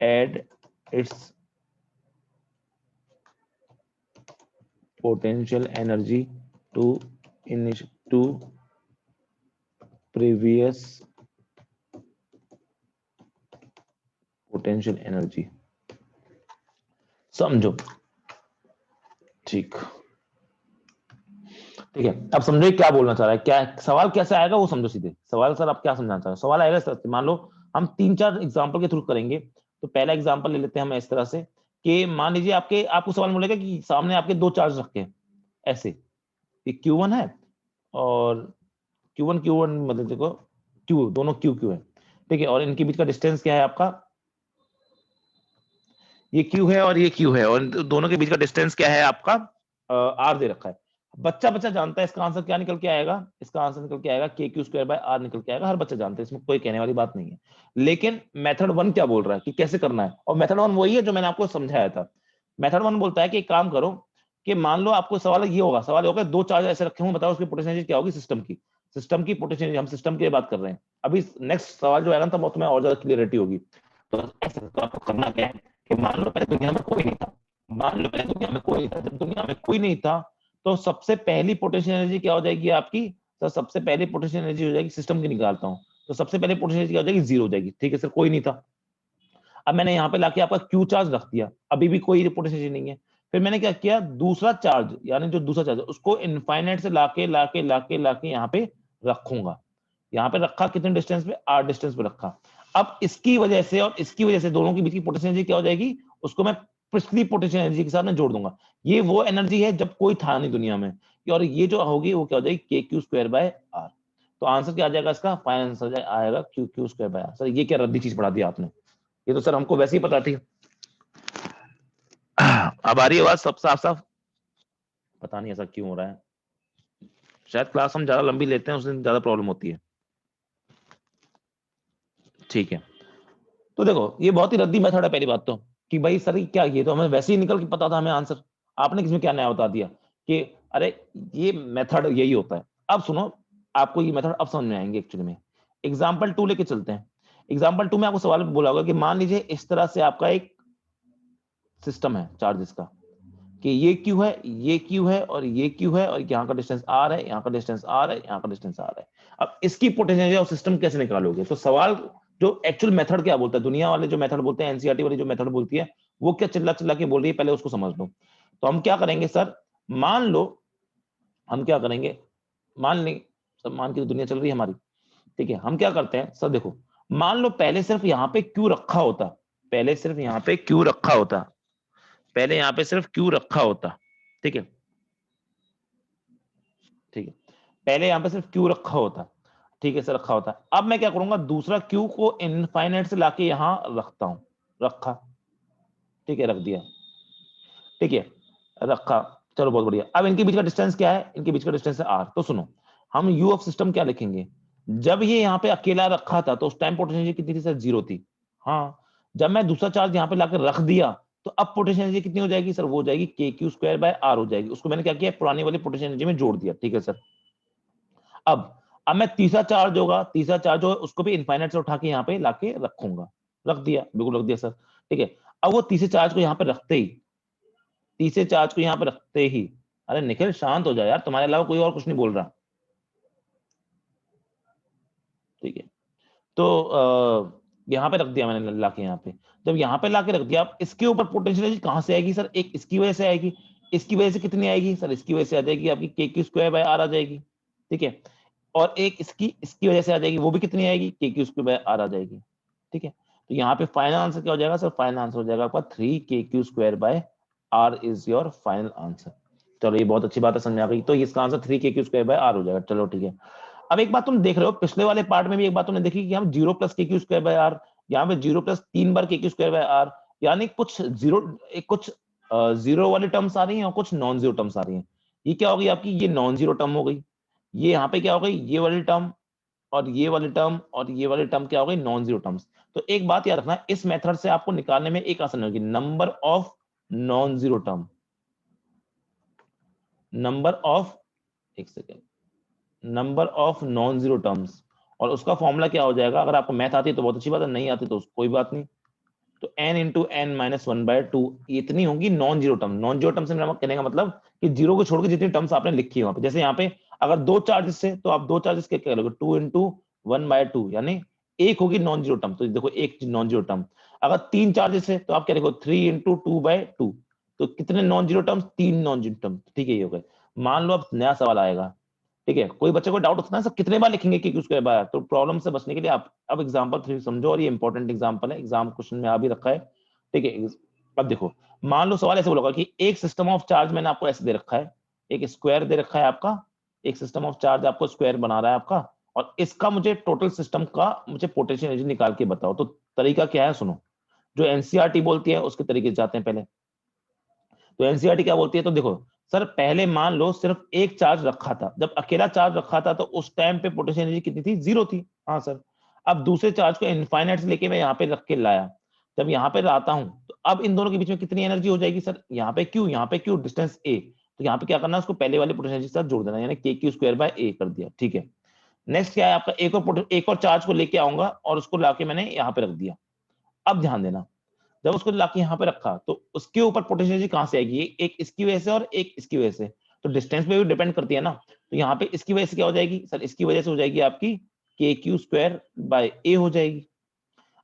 add its potential energy to previous potential energy, समझो, ठीक, ठीक है। अब समझो क्या बोलना चाह रहा है, क्या सवाल कैसे आएगा वो समझो सीधे। सवाल सर आप क्या समझाना चाह रहे हो, सवाल आएगा इस तरह से, मान लो हम 3-4 एग्जांपल के थ्रू करेंगे। तो पहला एग्जांपल ले लेते हैं हम इस तरह से कि मान लीजिए आपको सवाल मिलेगा कि सामने आपके 2 चार्ज रखे हैं ऐसे, एक Q1 है और Q1 मतलब देखो Q, दोनों Q है, ठीक है। और इनके बीच का डिस्टेंस क्या है आपका, ये Q है और ये Q है, और दोनों के बीच का डिस्टेंस क्या है आपका, R दे रखा है। बच्चा बच्चा जानता है इसका आंसर क्या निकल के आएगा, इसका आंसर निकल के आएगा KQ² R निकल के आएगा, हर बच्चा जानता है, इसमें कोई कहने वाली बात नहीं है। लेकिन मेथड 1 क्या बोल रहा है कि कैसे करना है, और मेथड 1 वही है जो मैंने आपको समझाया था। मेथड 1 बोलता है कि एक काम करो कि मान लो आपको सवाल ये होगा, सवाल होगा 2 चार्ज ऐसे रखे हों, बताओ उसकी पोटेंशियल एनर्जी क्या होगी सिस्टम की पोटेंशियल, हम सिस्टम की बात कर रहे हैं। अभी नेक्स्ट सवाल जो आएगा ना, तब तुम्हें और ज्यादा क्लियरिटी होगी। तो ऐसे तो आपको करना क्या है कि मान लो पहले दुनिया में कोई नहीं था, मान लो पहले दुनिया में कोई नहीं था, जब दुनिया में कोई नहीं था तो सबसे पहली पोटेंशियल एनर्जी क्या हो जाएगी आपकी, तो सबसे पहली पोटेंशियल एनर्जी हो जाएगी, सिस्टम की निकालता हूं, तो सबसे पहले पोटेंशियल एनर्जी क्या हो जाएगी, 0 हो जाएगी, ठीक है सर, कोई नहीं था। अब मैंने यहाँ पे लाके आपका Q चार्ज रख दिया, अभी भी कोई पोटेंशियल एनर्जी नहीं है। फिर मैंने क्या किया, दूसरा चार्ज, यानी जो दूसरा चार्ज है उसको इनफाइनाइट से लाके लाके लाके लाके यहाँ पे रखूंगा। यहाँ पे रखा कितने डिस्टेंस पे, R डिस्टेंस पे रखा। अब इसकी वजह से और इसकी वजह से दोनों के बीच की पोटेंशियल एनर्जी क्या हो जाएगी, उसको मैं पिछली पोटेंशियल एनर्जी के साथ में जोड़ दूंगा। ये वो एनर्जी है जब कोई था नहीं दुनिया में, और ये जो होगी वो क्या हो जाएगी, KQ²R। तो आंसर क्या आ जाएगा इसका, फाइनल आंसर आएगा QQ²R। सर ये क्या रद्दी चीज पढ़ा दी आपने, ये तो सर हमको वैसे ही पता थी। अब आ रही है बात सब साफ साफ, पता नहीं ऐसा क्यों हो रहा है। शायद क्लास हम ज्यादा लंबी लेते हैं, उस दिन ज्यादा प्रॉब्लम होती है। ठीक है, तो देखो ये बहुत ही रद्दी मेथड है पहली बात तो, कि भाई सर क्या, ये तो हमें वैसे ही निकल के पता था हमें आंसर, आपने किसमें क्या नया बता दिया कि अरे ये मेथड यही होता है। अब सुनो, आपको ये मेथड अब समझ में आएंगे एक्चुअली में। एग्जाम्पल 2 लेके चलते हैं। एग्जाम्पल 2 में आपको सवाल बोला होगा कि मान लीजिए इस तरह से आपका एक सिस्टम है चार्जेस का, कि ये क्यू है, ये क्यू है, और ये क्यू है, और यहाँ का डिस्टेंस आर है, यहाँ का डिस्टेंस आर है, यहाँ का डिस्टेंस आर है। अब इसकी पोटेंशियल और सिस्टम कैसे निकालोगे? तो सवाल जो एक्चुअल मेथड क्या बोलता है, दुनिया वाले जो मेथड बोलते हैं, एनसीईआरटी वाली जो मेथड बोलती है, वो क्या चिल्ला चिल्ला के बोल रही है, पहले उसको समझ लो। तो हम क्या करेंगे सर, मान लो हम क्या करेंगे, मान लें सब, मान की तो दुनिया चल रही है हमारी, ठीक है। हम क्या करते हैं सर, देखो मान लो पहले सिर्फ यहाँ पे क्यू रखा होता, पहले सिर्फ यहाँ पे क्यू रखा होता, पहले यहाँ पे सिर्फ क्यू रखा होता, ठीक है, ठीक है, पहले यहाँ पे सिर्फ क्यू रखा होता, ठीक है सर, रखा होता। अब मैं क्या करूंगा, दूसरा क्यू को इनफाइनाइट से लाके यहां रखता हूं, रखा, ठीक है, रख दिया, ठीक है, रखा, चलो बहुत बढ़िया। अब इनके बीच का डिस्टेंस क्या है, इनके बीच का डिस्टेंस है आर। तो सुनो, हम यू ऑफ सिस्टम क्या लिखेंगे, जब ये यहाँ पे अकेला रखा था तो उस टाइम पोटेंशियल कितनी थी सर, 0 थी। हाँ, जब मैं दूसरा चार्ज यहाँ पे लाकर रख दिया तो अब पोटेंशियल एनर्जी कितनी हो जाएगी सर, वो हो जाएगी के क्यू स्क्वायर बाय आर हो जाएगी। उसको मैंने क्या किया, पुरानी वाली पोटेंशियल एनर्जी में जोड़ दिया, ठीक है सर। अब मैं तीसरा चार्ज होगा, तीसरा चार्ज होगा उसको भी इनफाइनाइट से उठा के यहाँ पे लाके रखूंगा, रख दिया, बिल्कुल रख दिया सर, ठीक है। अब वो तीसरे चार्ज को यहाँ पे रखते ही, तीसरे चार्ज को यहाँ पे रखते ही, अरे निखिल शांत हो जाए यार, तुम्हारे अलावा कोई और कुछ नहीं बोल रहा, ठीक है। तो यहाँ पे रख दिया मैंने लाके यहाँ पे, जब यहाँ पे लाके रख दिया, अब इसके ऊपर पोटेंशियल एनर्जी कहाँ से आएगी सर, एक इसकी वजह से आएगी, इसकी वजह से कितनी आएगी सर, इसकी वजह से आ जाएगी आपकी के क्यू स्क्वायर बाय आर आ जाएगी, ठीक है। और एक इसकी वजह से आ जाएगी, वो भी कितनी आएगी, के क्यू स्क्वायर बाय आर आ जाएगी, ठीक है। तो यहाँ पे फाइनल आंसर क्या हो जाएगा सर, फाइनल आंसर हो जाएगा आपका 3 K Q square by r is your final answer. चलो ये बहुत अच्छी बात है, समझ आ गई। तो इसका answer 3 K Q square by are हो जाएगा, चलो ठीक है। अब एक बात तुम देख रहे हो, पिछले वाले पार्ट में भी एक बात तुमने देखी कि हम 0 प्लस के क्यू स्क्वायर बाय आर, यहाँ पे 0 प्लस 3 बार के क्यू स्क्वायर बाय आर, यानी कुछ जीरो, कुछ जीरो वाली टर्म्स आ रही हैं और कुछ नॉन जीरो टर्म्स आ रही हैं। ये क्या होगी आपकी, ये नॉन जीरो टर्म हो गई, ये यहाँ पे क्या हो गई, ये वाली टर्म, और ये वाली टर्म, और ये वाली टर्म क्या हो गई, नॉन जीरो टर्म्स। तो एक बात याद रखना, इस मेथड से आपको निकालने में एक आसान होगी, number of non zero term, number of, एक second, number of non zero terms. और उसका फॉर्मूला क्या हो जाएगा, अगर आपको मैथ आती है तो बहुत अच्छी बात है, नहीं आती तो कोई बात नहीं। तो n into n minus one by two, इतनी होंगी non zero term. Non zero term से मेरा कहने का मतलब कि जीरो को छोड़ के जितनी टर्म्स आपने लिखी है वहां पे, जैसे यहाँ पे अगर दो चार्जेस से, तो आप दो चार्जेस क्या करोगे, 2 इंटू वन बाय टू, यानी एक होगी नॉन जीरो टर्म। तो देखो एक नॉन जीरो टर्म, अगर तीन चार्जेस है तो आप क्या लिखो, 3 इंटू टू बाय टू। तो कितने नॉन जीरो टर्म्स, तीन नॉन जीरो टर्म, ठीक है, ये हो गए। मान लो अब नया सवाल आएगा, ठीक है, कोई बच्चे को डाउट होता है सब कितने बार लिखेंगे कि उसके बाद, तो प्रॉब्लम से बचने के लिए आप अब एग्जांपल 3 समझो, और ये इंपॉर्टेंट एग्जांपल है, एग्जाम क्वेश्चन में आ भी रखा है, ठीक है। अब देखो, मान लो सवाल ऐसे बोला कि एक सिस्टम ऑफ चार्ज मैंने आपको ऐसे दे रखा है, एक स्क्वायर दे रखा है आपका, एक सिस्टम ऑफ चार्ज आपको स्क्वायर बना रहा है आपका, और इसका मुझे टोटल सिस्टम का मुझे पोटेंशियल एनर्जी निकाल के बताओ। तो तरीका क्या है सुनो, जो एनसीईआरटी बोलती है उसके तरीके से जाते हैं पहले। तो एनसीईआरटी क्या बोलती है, तो देखो सर, पहले मान लो सिर्फ एक चार्ज रखा था, जब अकेला चार्ज रखा था तो उस टाइम पे पोटेंशियल एनर्जी कितनी थी, 0 थी, हाँ सर। अब दूसरे चार्ज को इनफाइनाइट से लेके मैं यहाँ पे रख के लाया, जब यहाँ पे लाता हूं तो अब इन दोनों के बीच में कितनी एनर्जी हो जाएगी सर, यहाँ पे क्यू, यहाँ पे क्यू, डिस्टेंस ए, तो यहाँ पे क्या करना है, उसको पहले वाले पोटेंशियल एनर्जी के साथ जोड़ देना, यानी के क्यू स्क्वायर बाय ए कर दिया, ठीक है। नेक्स्ट क्या है आपका, एक और चार्ज को लेके आऊंगा और उसको लाके मैंने यहाँ पे रख दिया। अब ध्यान देना, जब उसको लाके यहाँ पे रखा तो उसके ऊपर पोटेंशियल एनर्जी कहां से आएगी, एक इसकी वजह से और एक इसकी वजह से, तो डिस्टेंस पे भी डिपेंड करती है ना। तो यहाँ पे इसकी वजह से क्या हो जाएगी सर, इसकी वजह से हो जाएगी आपकी के क्यू स्क्वायर बाय ए हो जाएगी।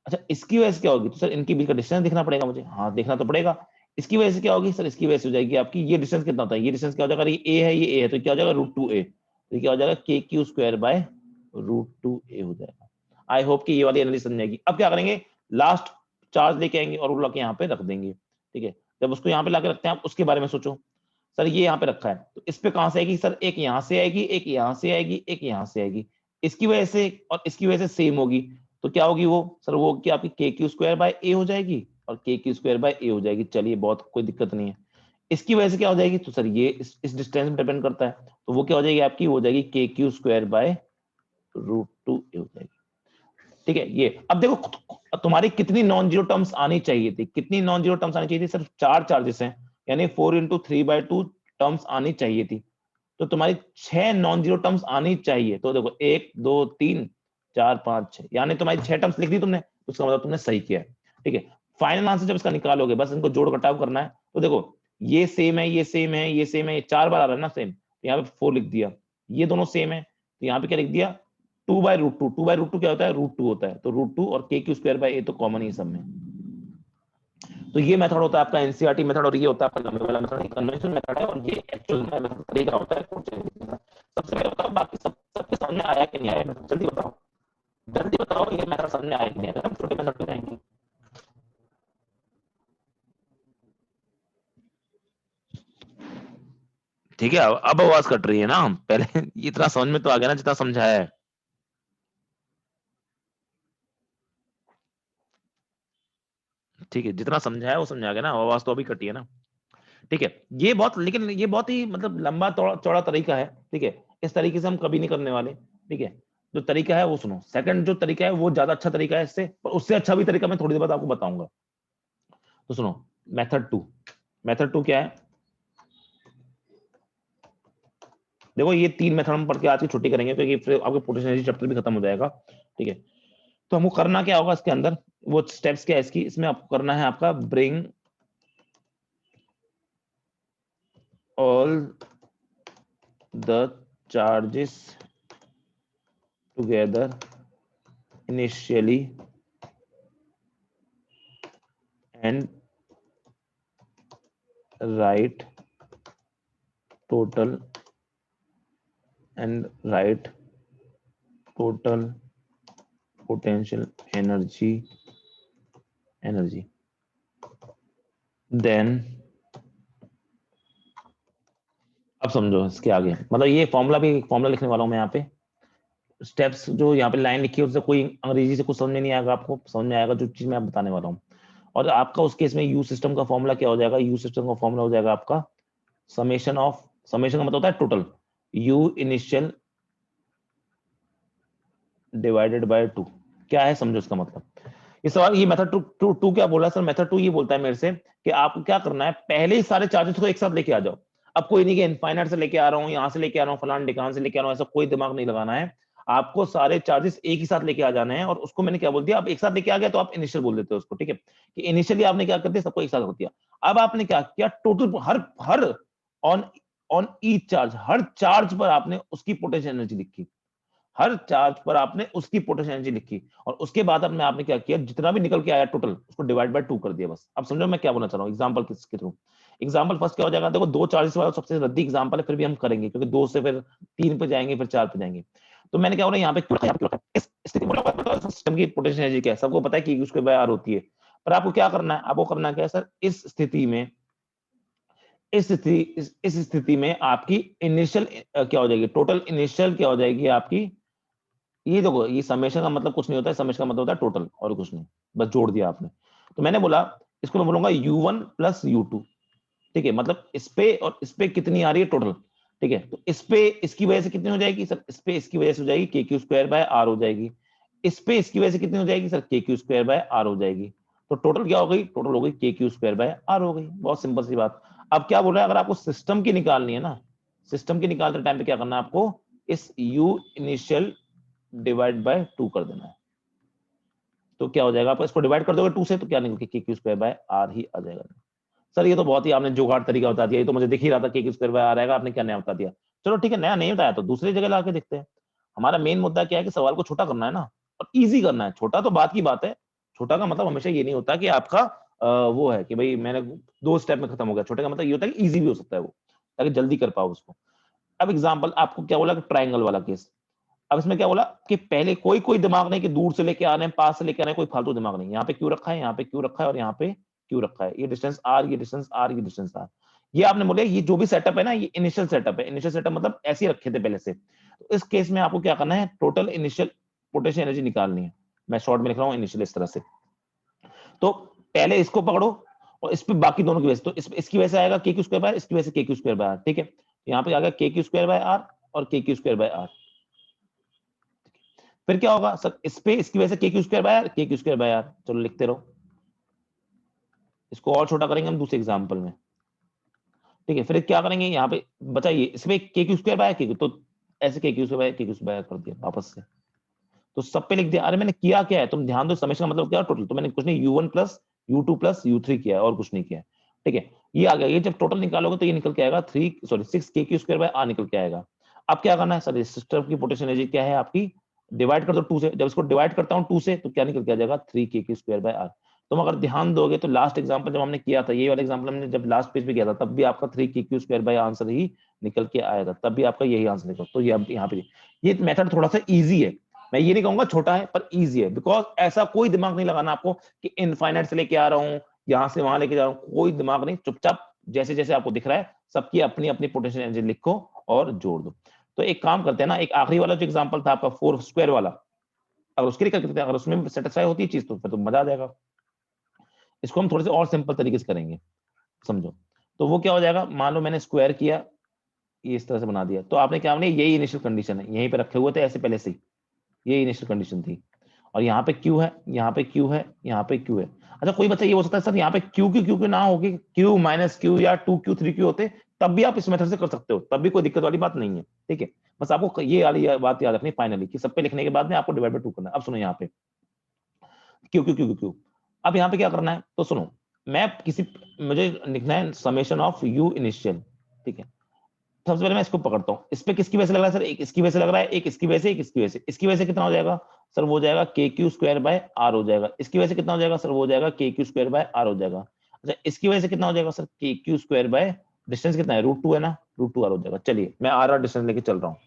अच्छा, इसकी वजह से क्या होगी, तो सर इनके बीच का डिस्टेंस देखना पड़ेगा मुझे, हाँ देखना तो पड़ेगा। इसकी वजह से क्या होगी सर, इसकी वजह से हो जाएगी आपकी, ये डिस्टेंस कितना होता है, ये डिस्टेंस क्या हो जाएगा, ये ए है, ये ए है, तो क्या हो जाएगा √2a, तो क्या हो जाएगा के क्यू स्क्वायर बाय √2a हो जाएगा। आई होप कि ये वाली एनालिसिस समझ आएगी। अब क्या करेंगे, लास्ट चार्ज लेके आएंगे और वो लाके यहाँ पे रख देंगे, ठीक है। जब उसको यहाँ पे लाके रखते हैं, आप उसके बारे में सोचो, सर ये यहाँ पे रखा है तो इस पे कहां से आएगी सर, एक यहाँ से आएगी, एक यहाँ से आएगी, एक यहाँ से आएगी, इसकी वजह से और इसकी वजह से सेम होगी, तो क्या होगी वो सर, वो क्या आपकी के क्यू स्क्वायर बाय ए हो जाएगी और के क्यू स्क्वायर बाय ए हो जाएगी। चलिए बहुत कोई दिक्कत नहीं है। इसकी वजह से क्या हो जाएगी, तो सर ये इस डिस्टेंस में डिपेंड करता है, तो वो क्या हो जाएगी आपकी, हो जाएगी के क्यू स्क्वायर बाय √2 हो जाएगी। ठीक है, ये अब देखो तुम्हारी कितनी नॉन जीरो टर्म्स आनी चाहिए थी, कितनी नॉन जीरो टर्म्स आनी चाहिए थी, सिर्फ 4 चार्जेस हैं, यानी 4 × 3/2 टर्म्स आनी चाहिए थी, तो तुम्हारी 6 नॉन जीरो टर्म्स आनी चाहिए। तो देखो 1 2 3 4 5 6, यानी तुम्हारी 6 टर्म्स लिख दी तुमने, उसका मतलब तुमने सही किया है। ठीक है, फाइनल आंसर जब इसका निकालोगे, बस इनको जोड़ घटाव करना है। तो देखो ये सेम है, ये सेम है, ये सेम है, ये 4 बार आ रहा है ना सेम, तो यहाँ पे 4 लिख दिया, ये दोनों सेम है, तो यहाँ पे क्या लिख दिया 2/√2। 2/√2 क्या होता है, √2 होता है, तो √2 और के क्यू स्क्वायर बाय ए तो कॉमन ही सब में। तो ये मेथड होता है आपका एनसीईआरटी मेथड, और ये होता है आपका लंबे वाला मेथड, कन्वेंशनल मेथड है, और ये एक्चुअल मेथड तरीका होता है कोड चेंज का। सबसे पहले बताओ बाकी सबके सामने आया कि नहीं आया, जल्दी बताओ, जल्दी बताओ, ये मेथड सामने आया कि नहीं आया, हम छोटे मेथड पे जाएंगे। ठीक है, अब आवाज कट रही है ना, पहले इतना समझ में तो आ गया ना जितना समझाया है। ठीक है, जितना समझाया वो समझा गया ना, आवाज तो अभी कटी है ना। ठीक है, ये बहुत, लेकिन ये बहुत ही मतलब लंबा चौड़ा तरीका है। ठीक है, इस तरीके से हम कभी नहीं करने वाले। ठीक है, जो तरीका है वो सुनो, सेकंड जो तरीका है वो ज्यादा अच्छा तरीका है इससे, पर उससे अच्छा भी तरीका मैं थोड़ी देर बाद आपको बताऊंगा। तो सुनो, मेथड 2, मेथड 2 क्या है, देखो ये 3 मेथड हम पढ़ के आज की छुट्टी करेंगे, क्योंकि फिर आपके पोटेंशियल एनर्जी चैप्टर भी खत्म हो जाएगा। ठीक है, तो हमको करना क्या होगा इसके अंदर, वो स्टेप्स क्या है इसकी, इसमें आपको करना है आपका bring all the charges together initially and write total potential energy then, अब समझो इसके आगे, मतलब ये फॉर्मूला लिखने वाला हूं मैं यहाँ पे, स्टेप्स जो यहाँ पे लाइन लिखी है उससे कोई अंग्रेजी से कुछ समझ में नहीं आएगा, आपको समझ में आएगा जो चीज मैं बताने वाला हूँ। और आपका उस केस में यू सिस्टम का फॉर्मूला क्या हो जाएगा, यू सिस्टम का फॉर्मूला हो जाएगा आपका समेशन का मतलब होता है total, you initial divided by 2। क्या है समझो इसका मतलब, इस सवाल ये मेथड टू क्या बोल रहा है सर, मेथड 2 ये बोलता है मेरे से कि आपको क्या करना है, पहले ही सारे चार्जेस को एक साथ लेके आ जाओ। अब कोई नहीं कि इनफाइनाइट से लेके आ रहा हूँ, यहाँ से लेके आ रहा हूँ, फलान डिकान से लेके आ रहा हूँ, ऐसा कोई दिमाग नहीं लगाना है। आपको सारे चार्जेस एक ही साथ लेके आ जाने हैं, और उसको मैंने क्या बोल दिया, आप एक साथ लेके आ गया तो आप इनिशियल बोल देते हो उसको। ठीक है, कि इनिशियली आपने क्या कर दिया, सबको एक साथ कर दिया। अब आपने क्या किया, total her her on on each charge, her charge पर आपने उसकी पोटेंशियल एनर्जी लिखी, हर चार्ज पर आपने उसकी पोटेंशियल एनर्जी लिखी, और उसके बाद आपने क्या किया, जितना भी निकल के आया टोटल उसको डिवाइड बाय 2 कर दिया बस। अब समझो मैं क्या बोलना चाह रहा हूँ, एग्जांपल के थ्रू। एग्जांपल फर्स्ट क्या हो जाएगा, देखो 2 चार्जेस वाला सबसे रद्दी एग्जांपल है, फिर भी हम करेंगे क्योंकि 2 से फिर 3 पे जाएंगे, फिर 4 पे जाएंगे। तो मैंने क्या बोला, यहाँ पे क्यों रखा, इस स्थिति में सिस्टम की पोटेंशियल एनर्जी क्या है, सबको पता है कि उसके बाय आर होती है, पर आपको क्या करना है, आपको करना क्या है सर, इस स्थिति में आपकी इनिशियल क्या हो जाएगी, टोटल इनिशियल क्या हो जाएगी आपकी, ये देखो ये समेशन का मतलब कुछ नहीं होता है, समेशन का मतलब होता है टोटल, और कुछ नहीं, बस जोड़ दिया आपने। तो मैंने बोला इसको मैं बोलूंगा u1 प्लस u2। ठीक है, मतलब इस पे और इस पे कितनी आ रही है टोटल। ठीक है, तो इस पे इसकी वजह से कितनी हो जाएगी सर, इस पे इसकी वजह से हो जाएगी के क्यू स्क्वायर बाय आर हो जाएगी, इस पे इसकी वजह से कितनी हो जाएगी सर, के क्यू स्क्वायर बाय आर हो जाएगी। तो टोटल क्या हो गई, टोटल हो गई के क्यू स्क्वायर बाय आर हो गई, बहुत सिंपल सी बात। अब क्या बोल रहा है, अगर आपको सिस्टम की निकालनी है ना, सिस्टम की निकालते टाइम पे क्या करना है आपको, इस u इनिशियल डिवाइड बाय 2 कर देना है। तो क्या हो जाएगा, आप इसको डिवाइड कर दोगे 2 से तो क्या निकल के क्यू स्क्वायर बाय आर ही आ जाएगा। सर ये तो बहुत ही आपने जुगाड़ तरीका बता दिया, ये तो मुझे दिख ही रहा था कि क्यू स्क्वायर बाय आर आएगा, आपने क्या नया बता दिया। चलो ठीक है, नया नहीं बताया तो दूसरी जगह ला के देखते हैं। हमारा मेन मुद्दा क्या है कि सवाल को छोटा करना है ना, और इजी करना है। छोटा तो बात की बात है, छोटा का मतलब हमेशा ये नहीं होता कि आपका वो है कि भाई मैंने 2 स्टेप में खत्म हो गया, छोटे का मतलब ये होता है कि इजी भी हो सकता है वो, ताकि जल्दी कर पाओ उसको। अब एग्जाम्पल आपको क्या बोला कि ट्राइंगल वाला केस, अब इसमें क्या बोला कि पहले कोई कोई दिमाग नहीं कि दूर से लेके आ रहे हैं, पास से लेके आ रहे हैं, कोई फालतू दिमाग नहीं, यहाँ पे क्यों रखा है, यहाँ पे क्यों रखा है, और यहाँ पे क्यों रखा है, ये डिस्टेंस आर, ये डिस्टेंस आर, ये डिस्टेंस आर। ये आपने बोले ये जो भी सेटअप है ना, ये इनिशियल सेटअप है, इनिशियल सेटअप मतलब ऐसे ही रखे थे पहले से। तो इस केस में आपको क्या करना है, टोटल इनिशियल पोटेंशियल एनर्जी निकालनी है। मैं शॉर्ट में लिख रहा हूँ इनिशियल इस तरह से। तो पहले इसको पकड़ो, और इस पे बाकी दोनों की वजह से, तो इसकी वजह से आएगा के क्यू स्क्वायर बाय आर, इसकी वजह से के क्यू स्क्वायर बाय आर, ठीक है। यहाँ पे आ गया के क्यू स्क्वायर बाय आर और के क्यू स्क्वायर बाय आर। फिर क्या होगा सर, इस पे इसकी वजह से के क्यू स्क्वायर बाय आर, के क्यू स्क्वायर बाय आर, चलो लिखते रहो। इसको और छोटा करेंगे हम दूसरे एग्जाम्पल में, ठीक है। फिर क्या करेंगे, यहाँ पे बचाइए, इसमें के क्यू स्क्वायर बाय के क्यू, तो ऐसे के क्यू स्क्वायर बाय के क्यू स्क्वायर कर दिया वापस से, तो सब पे लिख दिया। अरे मैंने किया क्या है, तुम ध्यान दो, समेशन का मतलब क्या है टोटल, तो मैंने कुछ नहीं u1 plus u2 plus u3 किया है और कुछ नहीं किया है, ठीक है। ये आ गया, ये जब टोटल निकालोगे तो ये निकल के आएगा 6 के क्यू स्क्वायर बाय आर निकल के आएगा। अब क्या करना है सर, सिस्टम की पोटेंशियल एनर्जी क्या है आपकी, डिवाइड कर दो 2 से, जब इसको डिवाइड करता हूँ 2 से तो क्या निकल के आ जाएगा 3 K Q square by are. तुम अगर ध्यान दोगे तो लास्ट एग्जांपल जब हमने किया था, ये वाला एग्जांपल हमने जब लास्ट पेज पे किया था, तब भी आपका 3 K Q square bye answer ही निकल के आएगा, तब भी आपका यही आंसर निकल। तो ये अब यहाँ पे ये मेथड थोड़ा सा इजी है, मैं ये नहीं कहूंगा छोटा है पर इजी है, बिकॉज ऐसा कोई दिमाग नहीं लगाना आपको कि इनफाइनाइट से लेके आ रहा हूँ, यहां से वहां लेके जा रहा हूँ, कोई दिमाग नहीं, चुपचाप जैसे जैसे आपको दिख रहा है सबकी अपनी अपनी पोटेंशियल एनर्जी लिखो और जोड़ दो। तो एक काम करते हैं ना, एक आखिरी वाला जो एग्जांपल था आपका 4 स्क्वायर वाला, अगर उसके लिए करते हैं, अगर उसमें सेटिस्फाई होती है चीज तो फिर तो मजा आ जाएगा। इसको हम थोड़े से और सिंपल तरीके से करेंगे, समझो। तो वो क्या हो जाएगा, मान लो मैंने स्क्वायर किया, ये इस तरह से बना दिया, तो आपने क्या बना, यही इनिशियल कंडीशन है, यहीं पे रखे हुए थे ऐसे पहले से ही, ये इनिशियल कंडीशन थी। और यहाँ पे क्यू है, यहाँ पे क्यू है, यहाँ पे क्यू है। अच्छा कोई बच्चा ये हो सकता है सर यहाँ पे क्यू क्यू क्यू ना होगी, क्यू माइनस क्यू या 2 क्यू 3 क्यू होते, तब भी आप इस मेथड से कर सकते हो, तब भी कोई दिक्कत वाली बात नहीं है, ठीक है। बस आपको ये वाली बात याद रखनी फाइनली, कि सब पे लिखने के बाद में आपको डिवाइड बाय 2 करना है। अब सुनो यहाँ पे क्यू क्यू क्यू क्यू, अब यहाँ पे क्या करना है, तो सुनो, मैं किसी, मुझे लिखना है समेशन ऑफ यू इनिशियल, ठीक है। सबसे पहले मैं इसको पकड़ता हूँ, इस पे किसकी वजह से लग रहा है सर, एक इसकी वजह से लग रहा है, एक इसकी वजह से, एक इसकी वजह से। इसकी वजह से कितना हो जाएगा सर, वो हो जाएगा के क्यू स्क्वायर बाय आर हो जाएगा। इसकी वजह से कितना हो जाएगा सर, वो हो जाएगा के क्यू स्क्वायर बाय आर हो जाएगा। अच्छा इसकी वजह से कितना हो जाएगा सर, के क्यू स्क्वायर बाय, डिस्टेंस कितना है √2 है ना, √2 आर हो जाएगा। चलिए मैं आर डिस्टेंस लेके चल रहा हूँ,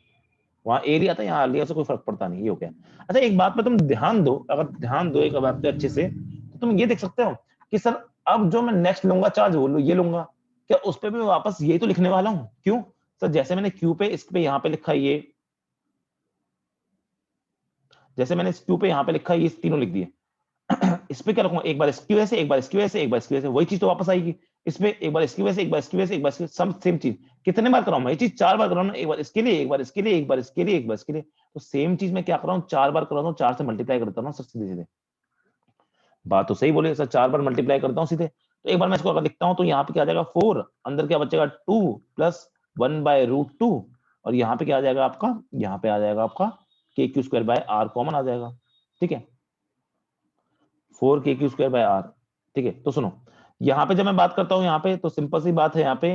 वहां एरिया था, यहाँ एरिया से कोई फर्क पड़ता नहीं, ये हो गया। अच्छा एक बात पे तुम ध्यान दो, अगर ध्यान दो एक बात पे अच्छे से, तो तुम ये देख सकते हो कि सर अब जो मैं नेक्स्ट लूंगा चार्ज, वो ये लूंगा, क्या उस पे भी मैं वापस यही तो लिखने वाला हूँ, क्यों सर, जैसे मैंने क्यू पे इस पे यहाँ पे लिखा ये, जैसे मैंने इस क्यू पे यहाँ पे लिखा ये तीनों लिख दिए, इस पे क्या रखूंगा, एक बार इसकी वजह से, एक बार इसकी वजह से, एक बार इसकी वजह से, वही चीज तो वापस आएगी। इसमें एक बार इसकी वजह से, एक बार इसकी वजह से, एक बार इसकी, सब सेम चीज। कितने बार कराऊं मैं ये चीज, 4 बार कराऊं, एक बार इसके लिए, एक बार इसके लिए, एक बार इसके लिए, एक बार इसके लिए, तो सेम चीज मैं क्या कर रहा हूँ, 4 बार कर रहा हूँ, 4 से मल्टीप्लाई करता हूँ सर, सीधे सीधे बात तो सही बोले सर, 4 बार मल्टीप्लाई करता हूँ सीधे। तो एक बार मैं इसको अगर लिखता हूँ तो यहाँ पे क्या आ जाएगा 4, अंदर क्या बचेगा 2 प्लस 1/√2, और यहाँ पे क्या आ जाएगा आपका, यहाँ पे आ जाएगा आपका k Q square by r common आ जाएगा, ठीक है, 4 के क्यू स्क्वायर बाय आर, ठीक है। तो सुनो यहाँ पे जब मैं बात करता हूँ यहाँ पे, तो सिंपल सी बात है यहाँ पे,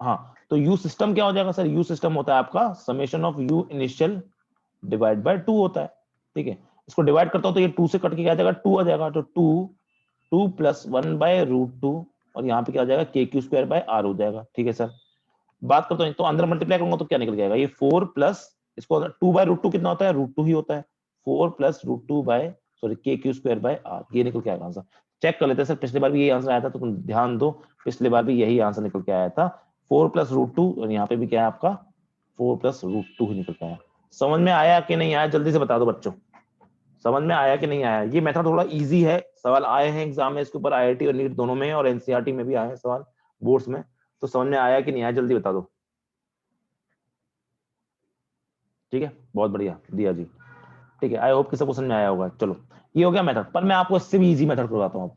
हाँ तो यू सिस्टम क्या हो जाएगा सर, यू सिस्टम होता है आपका summation of you initial divide by 2 होता है, ठीक है। इसको डिवाइड करता हूँ तो ये 2 से कट के क्या आ जाएगा, 2 आ जाएगा, तो 2 प्लस 1/√2, और यहाँ पे क्या आ जाएगा के क्यू स्क्वायर बाय आर हो जाएगा, ठीक है सर। बात करता हूँ तो अंदर मल्टीप्लाई करूंगा तो क्या निकल जाएगा, ये 4 प्लस, इसको 2/√2 कितना होता है, √2 ही होता है, 4 प्लस √2 बाय, सॉरी के क्यू स्क्वायर बाय आर, ये निकल के आएगा आंसर। चेक कर लेते हैं सर, पिछली बार भी यही आंसर आया था, तो तुम ध्यान दो, पिछली बार भी यही आंसर निकल के आया था, 4 प्लस √2, और यहाँ पे भी क्या है आपका 4 प्लस √2 ही निकल के आया। समझ में आया कि नहीं आया, जल्दी से बता दो बच्चों, समझ में आया कि नहीं आया। ये मेथड थोड़ा इजी है, सवाल आए हैं एग्जाम में इसके ऊपर, आईआईटी और नीट दोनों में, और एनसीईआरटी में भी आए हैं सवाल, बोर्ड्स में, तो समझ में आया कि नहीं आया, जल्दी बता दो। ठीक है, बहुत बढ़िया दिया जी, ठीक है, आई होप कि सबको समझ में आया होगा। चलो ये हो गया मेथड, पर मैं आपको इससे भी इजी मेथड करवाता हूँ।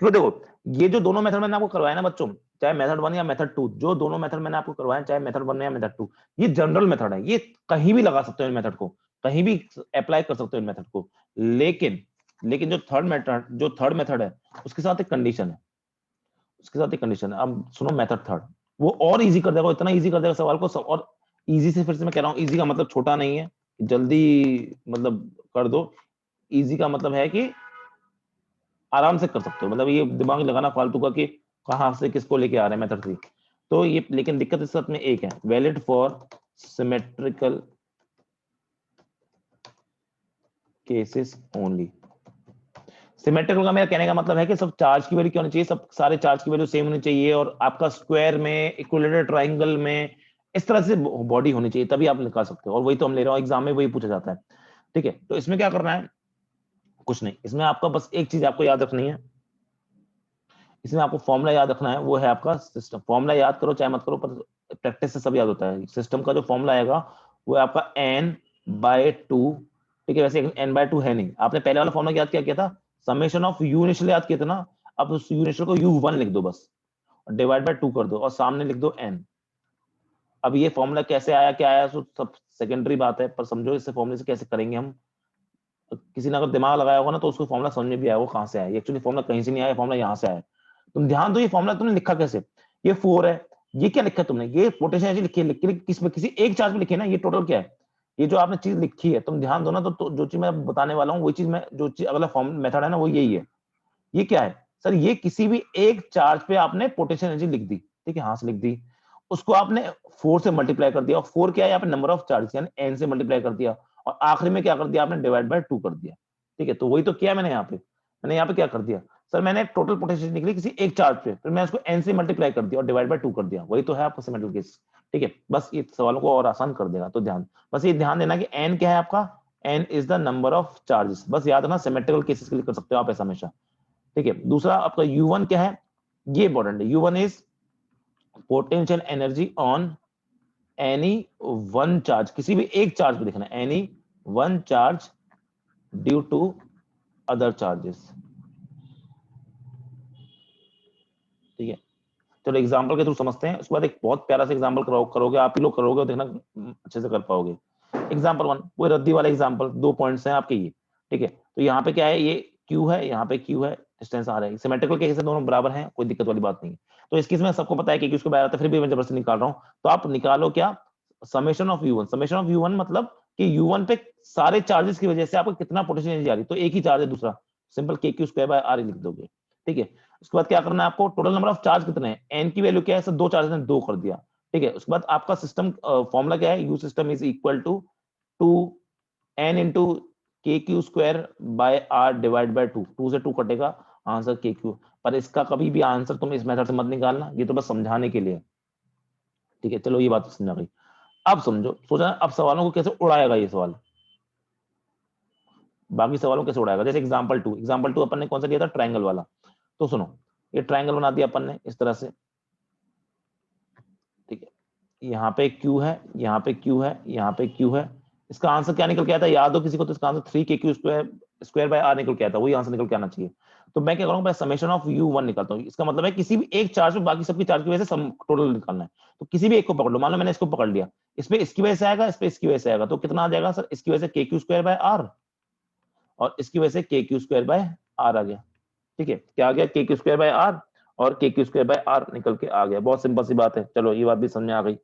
क्योंकि देखो ये जो दोनों मेथड मैंने आपको करवाया ना बच्चों, चाहे मेथड 1 या मेथड 2, जो दोनों मेथड मैंने आपको करवाया, चाहे मेथड 1 या मेथड 2, ये जनरल मेथड है, ये कहीं भी लगा सकते हो इन मेथड को, कहीं भी अप्लाई कर सकते हो इन मेथड को। लेकिन लेकिन जो थर्ड मेथड है, उसके साथ एक कंडीशन है, उसके साथ एक कंडीशन है। अब सुनो मेथड थर्ड, वो और इजी कर देगा, इतना इजी कर देगा सवाल को, और इजी से फिर से मैं कह रहा हूँ, इजी का मतलब छोटा नहीं है, जल्दी मतलब कर दो, इजी का मतलब है कि आराम से कर सकते हो, मतलब ये दिमाग लगाना फालतू का कि कहां से किसको लेके आ रहे हैं मेथड 3, तो ये, लेकिन दिक्कत इस में एक है, valid for symmetrical cases only. Symmetrical का मेरा कहने का मतलब है कि सब चार्ज की वैल्यू क्या होनी चाहिए, सब सारे चार्ज की वैल्यू सेम होनी चाहिए, और आपका स्क्वायर में, इक्विलेटरल ट्रायंगल में इस तरह से बॉडी होनी चाहिए, तभी आप निकाल सकते हो, और वही तो हम ले रहे हो एग्जाम में, वही पूछा जाता है, ठीक है। तो इसमें क्या करना है, कुछ नहीं, इसमें आपका बस एक चीज आपको याद रखनी है, इसमें आपको फॉर्मूला याद रखना है, वो है आपका सिस्टम। फॉर्मूला याद करो चाहे मत करो, पर प्रैक्टिस से सब याद होता है। सिस्टम का जो फॉर्मूला आएगा वो है आपका n/2। ठीक है, वैसे n/2 है नहीं, आपने पहले वाला फॉर्मूला याद क्या था, समेशन ऑफ यू इनिशियल याद किया था ना। अब उस यू इनिशियल को u1 लिख दो बस, डिवाइड बाय 2 कर दो और सामने लिख दो n। अब ये फॉर्मूला कैसे आया क्या आया तो सब सेकेंडरी बात है, पर समझो इससे फॉर्मूले से कैसे करेंगे हम। किसी ने अगर दिमाग लगाया होगा ना तो उसको फॉर्मूला समझ में भी आएगा कहां से आया। एक्चुअली फॉर्मूला कहीं से नहीं आया, फॉर्मूला यहाँ से आया। तुम ध्यान दो, ये फॉर्मूला तुमने लिखा कैसे, ये 4 है, ये क्या लिखा तुमने, ये पोटेंशियल एनर्जी लिखी है, किसी एक चार्ज में लिखी है ना, ये टोटल क्या है, ये जो आपने चीज लिखी है, तुम ध्यान दो ना तो जो चीज मैं बताने वाला हूँ, वो चीज मैं जो चीज अगला फॉर्म मेथड है ना वो यही है। ये क्या है सर, ये किसी भी एक चार्ज पे आपने पोटेंशियल एनर्जी लिख दी, ठीक है, हां से लिख दी, उसको आपने 4 से मल्टीप्लाई कर दिया, और 4 क्या है यहाँ पे, नंबर ऑफ चार्ज यानी n से मल्टीप्लाई कर दिया, और आखिरी में क्या कर दिया आपने, डिवाइड बाय 2 कर दिया। ठीक है, तो वही तो किया मैंने यहाँ पे, मैंने यहाँ पे क्या कर दिया सर, मैंने टोटल पोटेंशियल निकली किसी एक चार्ज पे, फिर मैं उसको n से मल्टीप्लाई कर दिया और डिवाइड बाय 2 कर दिया, वही तो है आपका सिमेट्रिकल केस। ठीक है, बस ये सवालों को और आसान कर देगा। तो ध्यान, बस ये ध्यान देना कि n क्या है आपका, n is the number of charges, बस याद रखना, सिमेट्रिकल केसेस के लिए कर सकते हो आप ऐसा हमेशा। ठीक है, दूसरा आपका U1 क्या है, ये इंपॉर्टेंट है। U1 is potential energy on any one charge, किसी भी एक चार्ज पे लिखना है, any one charge due to other charges. ठीक है, चलो एग्जांपल के थ्रू समझते हैं, उसके बाद एक बहुत प्यारा सा एग्जांपल करोगे, आप ही लोग करोगे और देखना अच्छे से कर पाओगे। एग्जांपल 1, वो रद्दी वाला एग्जांपल, 2 पॉइंट्स हैं आपके ये। ठीक है, तो यहाँ पे क्या है, ये Q है, यहाँ पे Q है, डिस्टेंस आ रहा है, सिमेट्रिकल केस से दोनों बराबर हैं, कोई दिक्कत वाली बात नहीं है। तो इस केस में सबको पता है कि उसके बराबर आता है, फिर भी मैं जबरदस्ती निकाल रहा हूँ। तो आप निकालो क्या, summation of U1। Summation of U1 मतलब कि U1 पे सारे चार्जेस की वजह से आपको कितना पोटेंशियल एनर्जी आ रही है, तो एक ही चार्ज है दूसरा, सिंपल KQ² लिख दोगे। ठीक है, उसके बाद क्या करना है आपको, टोटल नंबर ऑफ चार्ज कितने हैं, एन की वैल्यू क्या है सर, 2 चार्ज ने 2 कर दिया। ठीक है, उसके बाद आपका सिस्टम फॉर्मूला क्या है, U system is equal to 2n KQ² divide by 2, 2 से 2 कटेगा, आंसर KQ। पर इसका कभी भी आंसर तुम इस मेथड से मत निकालना, ये तो बस समझाने के लिए। ठीक है, चलो ये बात समझा गई। अब समझो, सोचा अब सवालों को कैसे उड़ाएगा ये सवाल, बाकी सवालों को कैसे उड़ाएगा। जैसे एग्जाम्पल 2 अपन ने कौन सा दिया था, ट्रायंगल वाला। तो सुनो, ये ट्रायंगल बना दिया अपन ने इस तरह से। ठीक है, यहाँ पे Q है, यहाँ पे Q है, यहाँ पे Q है। इसका आंसर क्या निकल के आया था, याद हो किसी को, तो इसका आंसर 3KQ² निकल के आता है, वही आंसर निकल के आना चाहिए। तो मैं क्या करूंगा, समेशन ऑफ U1 निकालता हूँ। इसका मतलब है किसी भी एक चार्ज में बाकी सबकी चार्ज की वजह से टोटल निकालना है। तो किसी भी एक को पकड़ लो, मान लो मैंने इसको पकड़ लिया, इसमें इसकी वजह से आएगा, इस पे इसकी वजह से आएगा, तो कितना आ जाएगा सर, इसकी वजह से KQ²R, और इसकी वजह से KQ²R आ गया। ठीक है, क्या आ गया, KQ²R, और KQ²R निकल के आ गया। बहुत सिंपल सी बात है, चलो ये बात भी समझ में आ गई।